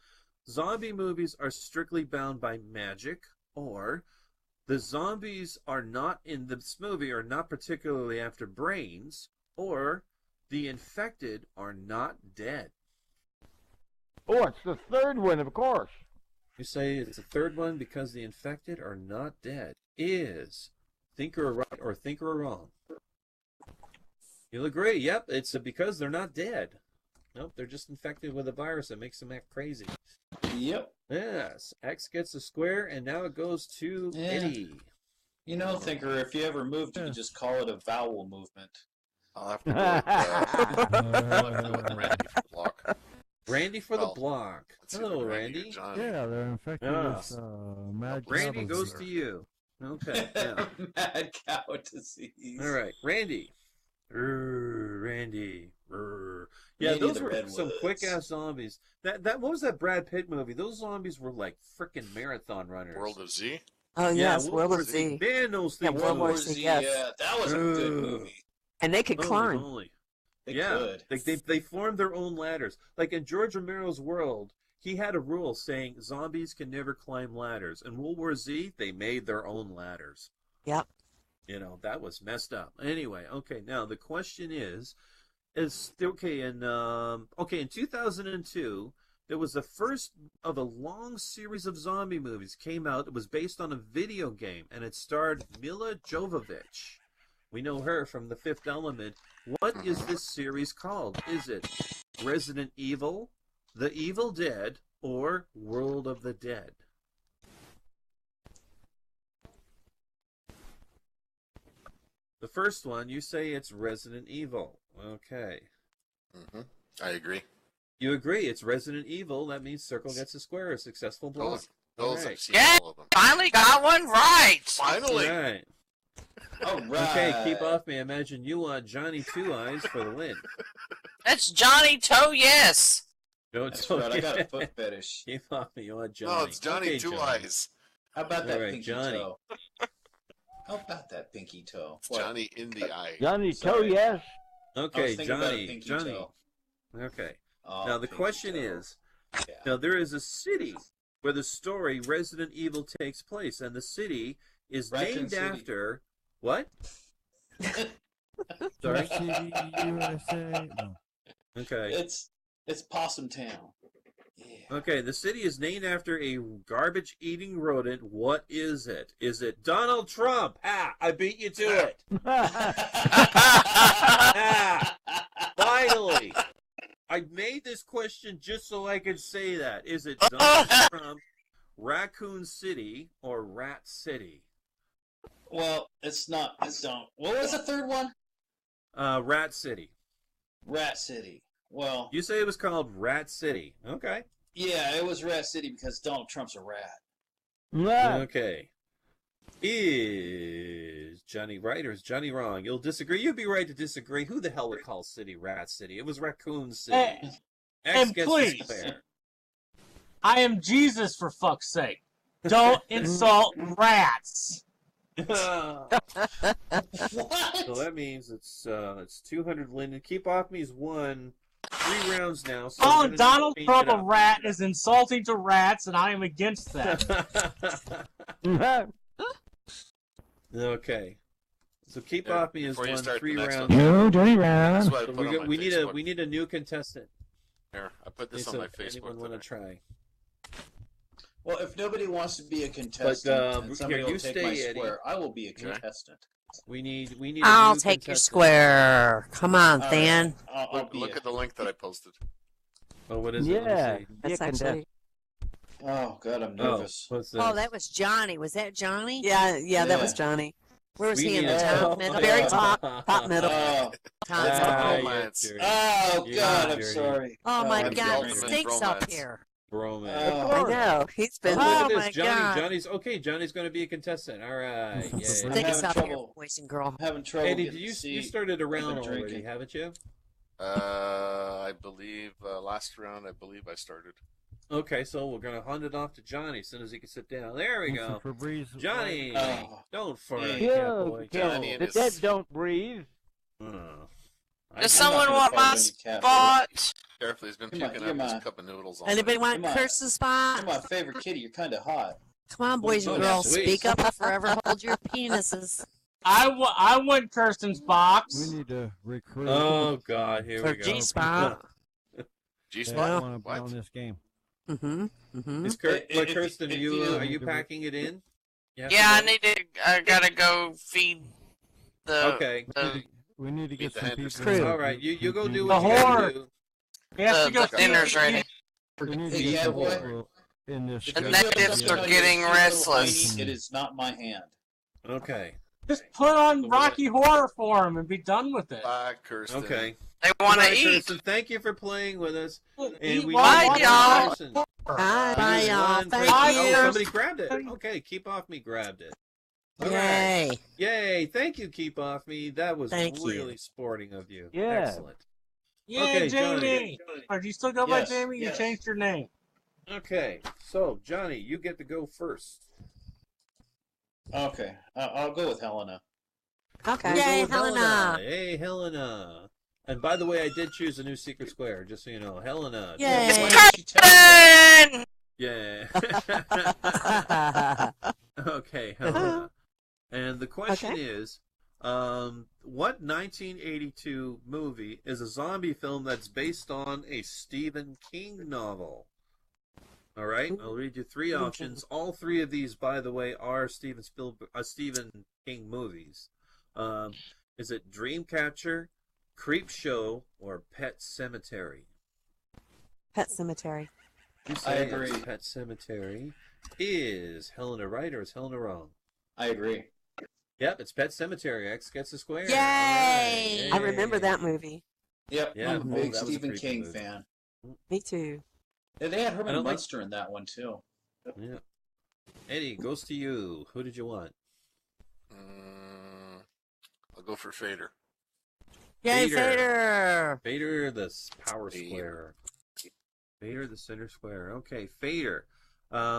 Zombie movies are strictly bound by magic, or the zombies are not in this movie are not particularly after brains, or the infected are not dead. Oh, it's the third one, of course. You say it's the third one because the infected are not dead. Is Thinker right or Thinker wrong? You'll agree. Yep, it's because they're not dead. Nope, they're just infected with a virus that makes them act crazy. Yep. Yes, X gets a square, and now it goes to Eddie. You know, Thinker, if you ever moved, you could just call it a vowel movement. I'll have to go with Randy for the block. Randy for the block. Hello, Randy. Yeah, they're infected with mad cow Randy disease. goes to you. Okay. Now. Mad cow disease. All right, Randy. Randy. Yeah, Randy those the were Redwoods. some quick-ass zombies. That what was that Brad Pitt movie? Those zombies were like frickin' marathon runners. World of Z? Oh, yes, World of Z. Man, those things. World War Z, yes. Yeah, that was a good movie. And they could Holy climb. moly. They Yeah, could. they formed their own ladders. Like in George Romero's world, he had a rule saying zombies can never climb ladders. In World War Z, they made their own ladders. Yep. You know, that was messed up. Anyway, okay, now the question is in 2002, there was the first of a long series of zombie movies came out. It was based on a video game, and it starred Mila Jovovich. We know her from The Fifth Element. What is this series called? Is it Resident Evil, The Evil Dead, or World of the Dead? The first one, you say it's Resident Evil. Okay. Mm-hmm. I agree. You agree, it's Resident Evil. That means Circle gets a square, a successful block. Those All I've seen Yeah, all of them. finally got one right. Finally. All right. All right. Okay, keep off me. Imagine you want Johnny Two Eyes for the win. That's Johnny Toe, yes. Don't That's right, I got a foot fetish. Keep off me. You want Johnny. No, it's Johnny Okay, Two Johnny. Eyes. How about that All right, pinky Johnny. toe? How about that pinky toe? It's Johnny in the eye. Johnny Toe, Sorry. yes. I was Okay, thinking about a Johnny. pinky Johnny. toe. Okay. Oh, Now the pinky question toe. is, Yeah. now there is a city where the story Resident Evil takes place, and the city is Raccoon named City. after what? Sorry. City, USA. No. Okay. It's Possum Town. Yeah. Okay, the city is named after a garbage-eating rodent. What is it? Is it Donald Trump? Ah, I beat you to it. Ah, finally. I made this question just so I could say that. Is it Donald Trump, Raccoon City, or Rat City? Well, it's not. It's don't. What was the third one? Rat City. Rat City. Well, You say it was called Rat City. Okay. yeah, it was Rat City because Donald Trump's a rat. Okay. Is Johnny right or is Johnny wrong? You'll disagree. You'd be right to disagree. Who the hell would call City Rat City? It was Raccoon City. X And gets please, the square. I am Jesus for fuck's sake. Don't insult rats. So that means it's 200 Linden. Keep off me's won 3 rounds now. So Calling Donald Trump a rat is insulting to rats, and I am against that. Okay. So keep off me has before you won start 3 the next rounds. one. No, Johnny Rat. That's what I So put on my we need Facebook. we need a new contestant. Here, I put this So on my anyone Facebook. want to try? Well, if nobody wants to be a contestant, and somebody here, you will take stay, my Eddie. square, I will be a contestant. We need a I'll new take your contestant. square. Come on, All Than. right, I'll be Look at the link that I posted. Oh, what is it? Let Yeah. me see. That's actually. Oh God, I'm Oh, nervous. what's this? Oh, that was Johnny. Was that Johnny? Yeah, that was Yeah. Johnny. Where was We he in need the a- top middle? Very top middle. Oh, Top It's middle. a Ah, romance. you're dirty. oh You're God, I'm dirty. sorry. Oh my I'm God, the it ultimate stinks up bromance. here. Bromance. I know. He's been. Look Oh at this, my Johnny. God. Johnny's okay. Johnny's going to be a contestant. All right. Yay. Stinks having up here, trouble. boys and girls. I'm having trouble. Eddie, getting did you to see. you started a round been already, drinking. haven't you? I believe last round. I believe I started. Okay, so we're going to hand it off to Johnny as soon as he can sit down. There we go. Febreze. Johnny, Oh. don't fart, Yeah. on Kill, Catboy. kill. Johnny and The his- dead don't breathe. Oh. Does I'm not someone gonna want fart my on you, Cat, spot? Carefully, he's been Come on, puking you're up his my- cup of noodles all Anybody night. want Come on. Kirsten's spot? You're my favorite kitty. You're kind of hot. Come on, boys and Oh, girls, sweet. speak up or forever hold your penises. I want Kirsten's box. We need to recruit. Oh, God, here For we go. G-spot. They G-spot? want to be What? on this game. Mm-hmm. Mm-hmm. Is If- Kirsten, if are you you- packing it in? You have Yeah, I to go? need to. I gotta go feed the. Okay. We need to get the some Henderson. people. Crew. All right, you go do The what you gotta whore. do. He has to go The feed dinner's ready. We need to Hey, get some Catboy. people in this. If The you schedule. feel natives something are on your getting cute little restless. hiney, It is not my hand. Okay. Just put on Rocky Horror for him and be done with it. Bye, Kirsten. Okay. They want Bye, to eat. Kirsten. Thank you for playing with us. And Eat we while Bye, need y'all. one person. Bye, We need y'all. one Thank person. you. Oh, somebody grabbed it. Okay, Keep Off Me grabbed it. All right. Yay. Yay. Thank you, Keep Off Me. That was Thank you. really sporting of you. Yeah. Excellent. Yeah, Okay, Johnny. Jamie. Or do you still go Yes, by Jamie? yes. You changed your name. Okay, so, Johnny, you get to go first. Okay, I'll go with Helena. Okay. We'll go Yay, with Helena. Hey, Helena. And by the way, I did choose a new secret square, just so you know. Helena. Yay. Why didn't you tell me? Yeah. Okay, Helena. And the question Okay. is, what 1982 movie is a zombie film that's based on a Stephen King novel? All right, I'll read you 3 options. All 3 of these, by the way, are Stephen King movies. Is it Dreamcatcher, Creep Show, or Pet Cemetery? Pet Cemetery. You I say agree. it's Pet Cemetery. Is Helena right or is Helena wrong? I agree. Yep, it's Pet Cemetery. X gets a square. Yay! All right. I remember that movie. Yep, Yeah, I'm a oh, big that was a Stephen pretty good King movie. fan. Me too. And they had I Herman don't like- Munster in that one too. Yeah. Eddie, goes to you. Who did you want? I'll go for Fader. Yay, Vader. Vader. Fader, the power Vader. square. Fader, the center square. Okay, Fader.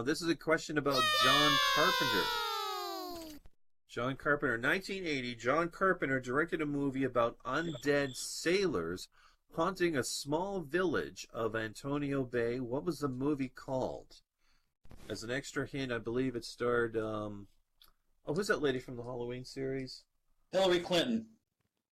This is a question about John Carpenter. John Carpenter. 1980, John Carpenter directed a movie about undead sailors haunting a small village of Antonio Bay. What was the movie called? As an extra hint, I believe it starred, who's that lady from the Halloween series? Hillary Clinton.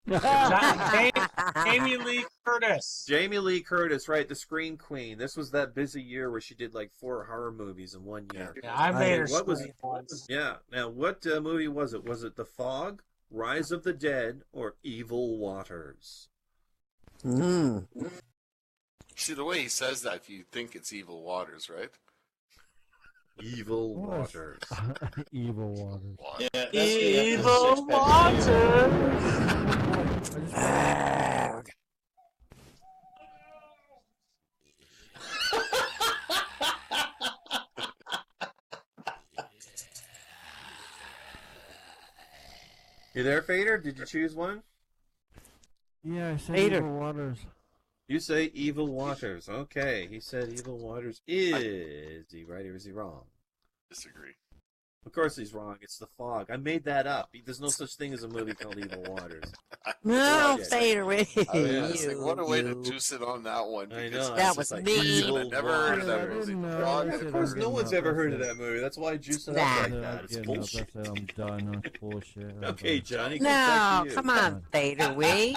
Jamie Lee Curtis. Jamie Lee Curtis, right, the Scream Queen. This was that busy year where she did like 4 horror movies in one year. Yeah, I made her What was scream once. Yeah. Now, what movie was it? Was it The Fog, Rise of the Dead, or Evil Waters? See, the way he says that, you think it's Evil Waters, right? Evil Waters. Evil Waters. Yeah, that's Evil Waters. You there, Fader? Did you choose one? Yeah, I said Vader. Evil Waters. You say Evil Waters. Okay, he said Evil Waters is he right or is he wrong? Disagree. Of course he's wrong. It's The Fog. I made that up. There's no such thing as a movie called Evil Waters. No, fade away. What a way to juice it on that one. I know. That was me. I never heard of that movie. Of course, no one's ever heard of that movie. That's why I juice it up like that. It's bullshit. I'm done. That's bullshit. Okay, Johnny. No, come on, fade away.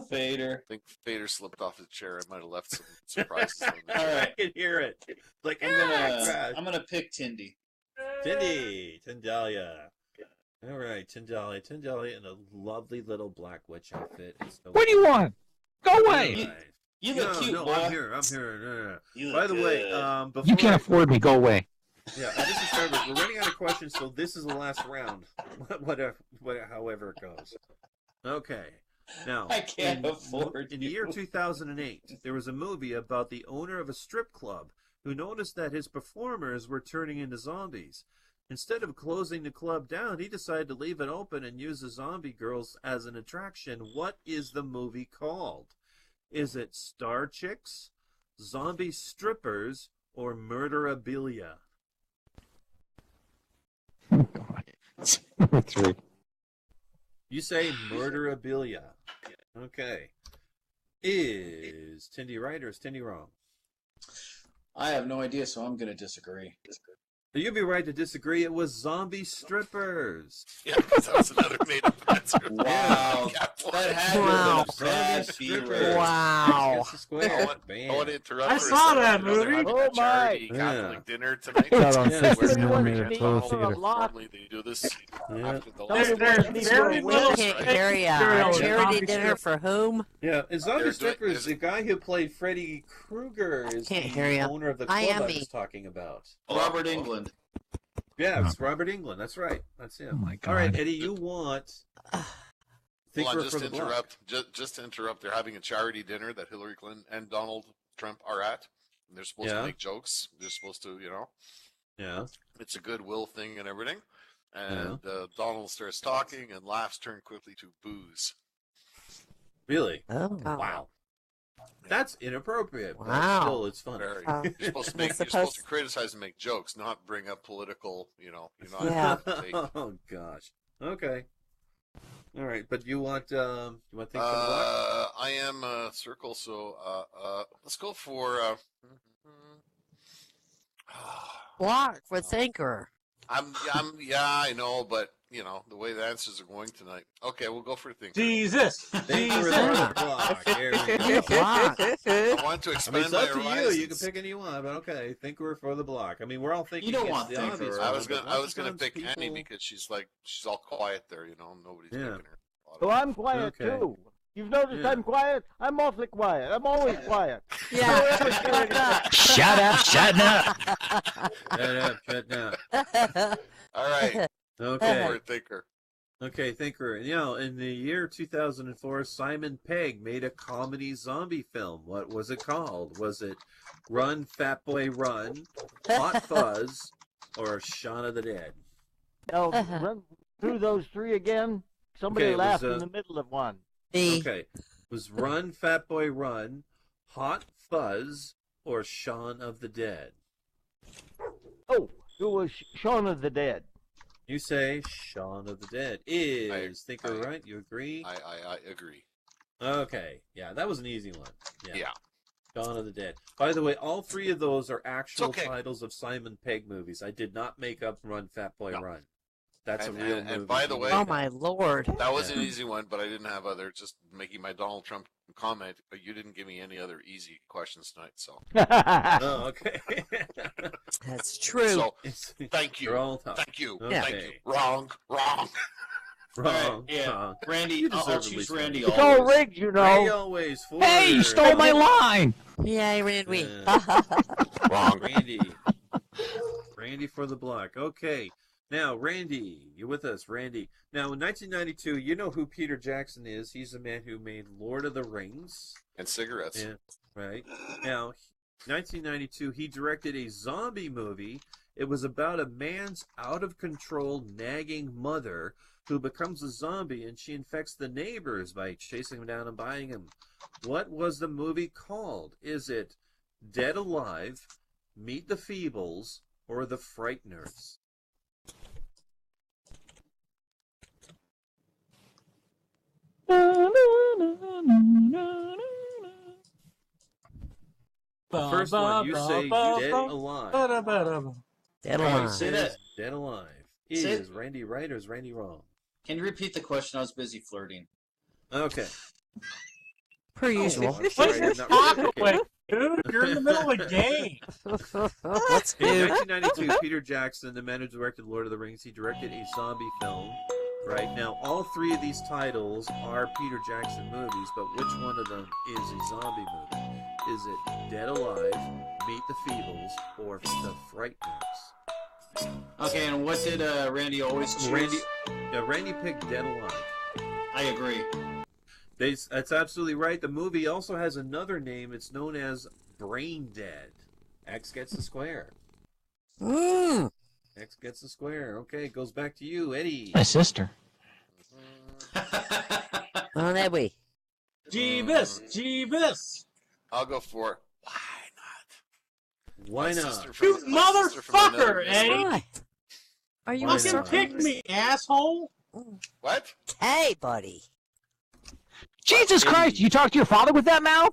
Fader. I think Fader slipped off his chair. I might have left some surprises on there. All right. I can hear it. Like, I'm gonna pick Tindy. Tindalia. All right, Tindalia in a lovely little black witch outfit. What do you want? Go away. You look cute, boy. I'm here. No. You By look the way, good. before You can't afford me. Go away. Yeah, this is Trevor. We're running out of questions, so this is the last round. However it goes. Okay. Now, I can't afford in the year 2008, there was a movie about the owner of a strip club who noticed that his performers were turning into zombies. Instead of closing the club down, he decided to leave it open and use the zombie girls as an attraction. What is the movie called? Is it Star Chicks, Zombie Strippers, or Murderabilia? Number 3. You say Murderabilia. Okay. Is Tindy right or is Tindy wrong? I have no idea, so I'm gonna disagree. You'd be right to disagree. It was Zombie Strippers. Yeah, because that was another made-up answer. Wow. That had to have been a bad B-rate. Wow. I want to interrupt. I for a saw second. that You know, they're movie. having Oh a charity my. Catholic dinner tonight. Shot on Yeah. 60 Where millimeter they close normally- theater. normally they do this after the There's last very little Can't fake carry a material in charity zombie dinner strip. for whom? Yeah, and Zombie They're doing- Strippers, the guy who played Freddy Krueger is Can't the hear ya. owner of the club I Miami. was talking about. Robert England. Yeah, it's Robert England. That's right. That's him. Oh my God. All right, Eddie, you want... Hold Thinker on, just for to the block. interrupt. Just to interrupt. They're having a charity dinner that Hillary Clinton and Donald Trump are at. And they're supposed Yeah. to make jokes. They're supposed to, Yeah. it's a goodwill thing and everything. And Donald starts talking, and laughs turn quickly to booze. Really? Oh. Wow. That's inappropriate. But Wow. still, it's funny. Very. Oh. You're supposed to make. You're supposed to criticize and make jokes, not bring up political. You're not. Yeah. Oh gosh. Okay. All right, but you want things from the block? I am circle, so let's go for. Block for thinker. Yeah, I know, but the way the answers are going tonight. Okay, we'll go for thinker. Jesus. Thinker for the block. Here we go. Block. I want to I expand mean, it's my up to you. horizons. You can pick any you want, but okay, thinker for the block. I mean, we're all thinking. You don't it's want the thinker. obvious I one, was but gonna lots of pick times Annie people- because she's all quiet there. Nobody's Yeah. picking her. So I'm quiet Okay. too. You've noticed Yeah. I'm quiet? I'm awfully quiet. I'm always quiet. Yeah. Shut up. Shut up. Shut up. Shut up. All right, go Okay. for a thinker. Okay, thinker. In the year 2004, Simon Pegg made a comedy zombie film. What was it called? Was it Run, Fat Boy, Run, Hot Fuzz, or Shaun of the Dead? Now, run through those three again. Somebody Okay, it laughed was, in the middle of one. Me. Okay. Was Run, Fat Boy, Run, Hot Fuzz, or Shaun of the Dead? Oh, it was Shaun of the Dead. You say Shaun of the Dead. Is Thinker right? You agree? I agree. Okay. Yeah, that was an easy one. Yeah. Shaun of the Dead. By the way, all three of those are actual okay. titles of Simon Pegg movies. I did not make up Run, Fat Boy, No. Run. That's And- a real and movie. by the way- Oh my lord. That was an easy one, but I didn't have other. Just making my Donald Trump comment, but you didn't give me any other easy questions tonight. So. Oh, okay. That's true. So thank you. They're all tough. Thank you. Okay. Thank you. Wrong. Wrong. Yeah, Wrong. Randy. You I'll deserve at choose least Randy. one. It's all Always. rigged, you know. Randy always. Hey, you stole my line! Yeah, Randy. Wrong. Randy for the block. Okay. Now, Randy, you with us, Randy. Now, in 1992, you know who Peter Jackson is. He's the man who made Lord of the Rings. And cigarettes. Yeah, right. Now, 1992, he directed a zombie movie. It was about a man's out-of-control, nagging mother who becomes a zombie, and she infects the neighbors by chasing them down and biting them. What was the movie called? Is it Dead Alive, Meet the Feebles, or The Frighteners? The first one, you say Dead Alive. Dead Alive. Say that. Dead Alive. Say Is Randy right or is Randy wrong? Can you repeat the question? I was busy flirting. Okay. Per usual. Wait, dude, you're in the middle of a game. Let's In do. 1992, Peter Jackson, the man who directed Lord of the Rings, he directed a zombie film. Right now, all three of these titles are Peter Jackson movies, but which one of them is a zombie movie? Is it Dead Alive, Meet the Feebles, or The Frighteners? Okay, and what did Randy always choose? Randy picked Dead Alive. I agree. That's absolutely right. The movie also has another name. It's known as Brain Dead. X gets the square. X gets the square. Okay, it goes back to you, Eddie. My sister. On that way. Jeebus. I'll go for Why My not? sister from- You my sister from another motherfucker, Eddie! What? Are you Why Fucking not? pick me, asshole! What? Hey, buddy. Jesus Christ! You talk to your father with that mouth?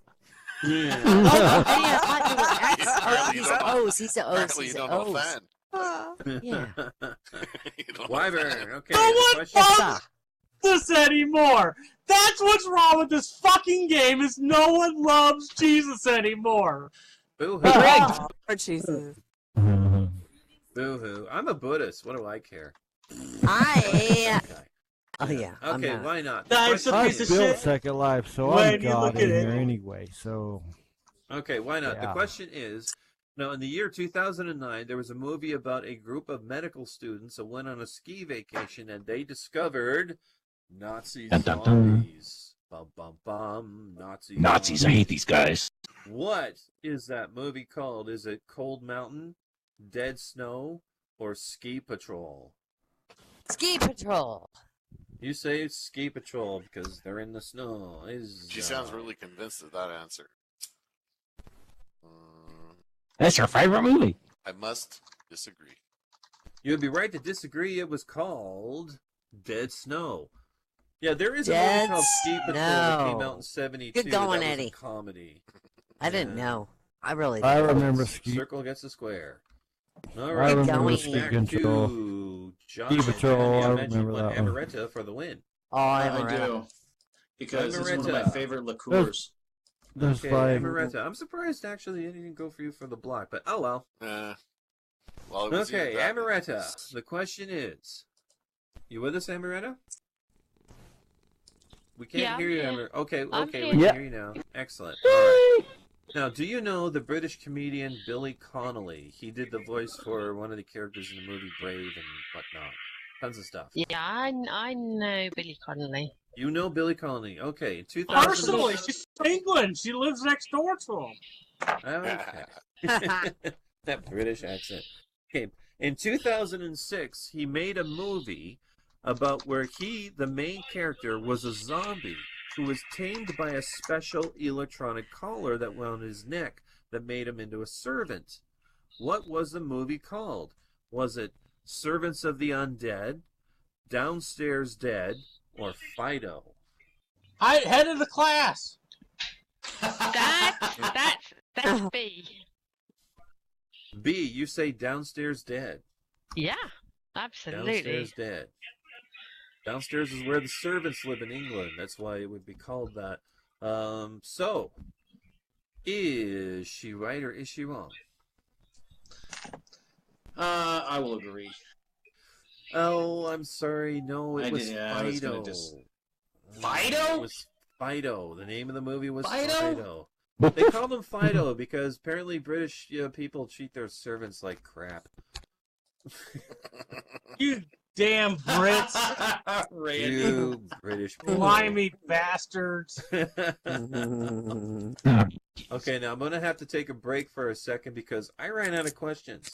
Yeah. I thought you were X. Apparently you He's don't a know- O's. He's a O's. Apparently you He's a don't know O's. fan. Yeah. You don't know Wyvern. fan. Okay. No the one question- fucks this anymore! That's what's wrong with this fucking game, is no one loves Jesus anymore! Boo-hoo. Correct. Lord Jesus. Boo-hoo. I'm a Buddhist. What do I care? I. Oh yeah. I'm Okay, not. why not? That's a I piece of built shit. Second Life, so When I'm you God look in at it. here anyway. So Okay, why not? The Yeah. question is, now in the year 2009, there was a movie about a group of medical students that went on a ski vacation and they discovered Nazi Dun, dun, dun. zombies. Bum, bum, bum. Nazi Nazis, I hate these guys. What is that movie called? Is it Cold Mountain, Dead Snow, or Ski Patrol? Ski Patrol. You say it's Ski Patrol because they're in the snow. She sounds really convinced of that answer. That's your favorite movie. I must disagree. You would be right to disagree. It was called Dead Snow. Yeah, there is a movie Dead called Ski Patrol that came Snow. out in '72. Good going, that was Eddie. a comedy. I didn't know. I really I didn't. remember Ski. Circle gets a square. All I right, Good remember going. Ski back Control. to John. Ski Patrol, I mentioned remember one that one. Amaretta for the win. Oh, I I do. Because it's one of my Amaretta. favorite liqueurs. There's Okay, like Amaretta. I'm surprised actually it didn't go for you for the block, but oh well. Well, it was Okay, either that- Amaretta. The question is, you with us, Amaretta? We can't Yeah, hear you, I'm Amaretta. Okay, I'm okay, here. we can Yeah. hear you now. Excellent. All right. Now, do you know the British comedian Billy Connolly? He did the voice for one of the characters in the movie Brave and whatnot. Tons of stuff. Yeah, I know Billy Connolly. You know Billy Connolly. Okay, in 2000... Personally, she's from England. She lives next door to him. Okay. That British accent. Okay, in 2006, he made a movie about where he, the main character, was a zombie who was tamed by a special electronic collar that went on his neck that made him into a servant. What was the movie called? Was it Servants of the Undead, Downstairs Dead, or Fido? Head of the class. That's B. B, you say Downstairs Dead. Yeah, absolutely. Downstairs Dead. Downstairs is where the servants live in England. That's why it would be called that. So, is she right or is she wrong? I will agree. Oh, I'm sorry. No, it was Fido. Fido? It was Fido. The name of the movie was Fido? Fido. They called him Fido because apparently British people treat their servants like crap. You damn Brits. You British people. Slimy bastards. Okay, now I'm going to have to take a break for a second because I ran out of questions.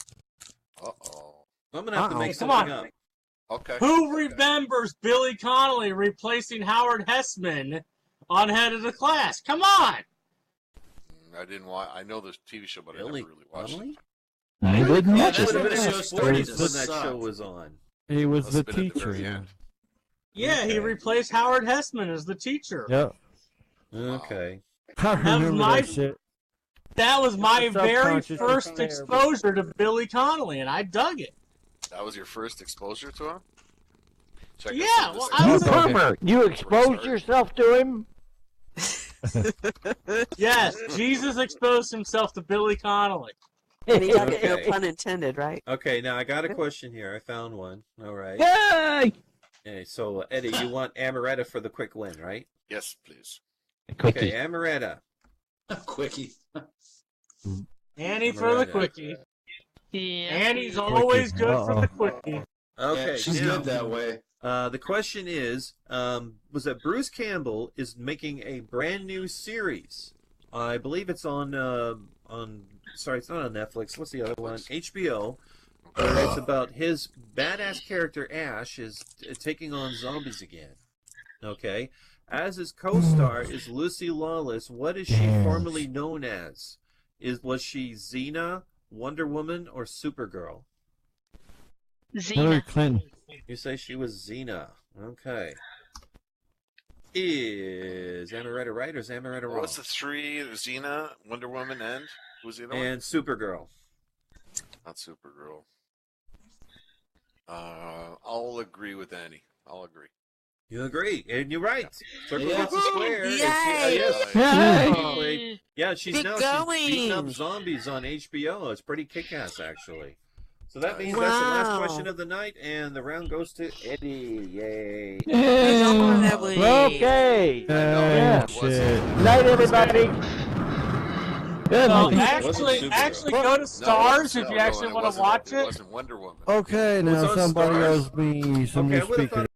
Uh-oh. I'm going to have to make Come something on. up. Okay. Who remembers Billy Connolly replacing Howard Hessman on Head of the Class? Come on! I didn't watch. I know the TV show, but I never really watched it. I didn't watch That's it. when the show started It when was- that show was on. He was Must the have been at the teacher. very Yeah. end. Yeah, he replaced Howard Hessman as the teacher. Yep. Okay. I remember my- that shit. That was my It's a very subconscious first desire. exposure to Billy Connolly, and I dug it. That was your first exposure to him? Check Yeah, out well, this I You was episode. pervert! You exposed yourself to him? Yes, Jesus exposed himself to Billy Connolly. And he got Okay. no pun intended, right? Okay, now I got a question here. I found one. All right. Yay! Okay, so Eddie, you want Amaretta for the quick win, right? Yes, please. Okay, Amaretta. Quickie. Annie for the Amaretta. quickie. Yeah. Annie's always good for the quickie. Okay, Yeah, she's now, good that way. the question is, was that Bruce Campbell is making a brand new series. I believe it's on sorry, it's not on Netflix. What's the other one? HBO. It's about his badass character Ash is taking on zombies again. Okay. As his co-star is Lucy Lawless. What is she formerly known as? Was she Xena, Wonder Woman, or Supergirl? Hillary Clinton. You say she was Xena. Okay. Is Amaretta right or is Amaretta wrong? What was the three? Xena, Wonder Woman, and who was the other one? And Supergirl. Not Supergirl. I'll agree with Annie. I'll agree. You agree, and you're right. Circle Yeah. gets a square. Yay! Yes. Yay! Yeah, she's Keep now she's beating up going. zombies on HBO. It's pretty kick-ass, actually. So that means that's the last Wow. question of the night, and the round goes to Eddie. Yay! Okay. Yeah. it wasn't. Shit. Night, everybody. Good Well, night. actually go to Stars if you actually want to watch It it. wasn't Wonder Woman. Okay, was now on somebody Stars. else me some Okay, I new would've speakers. thought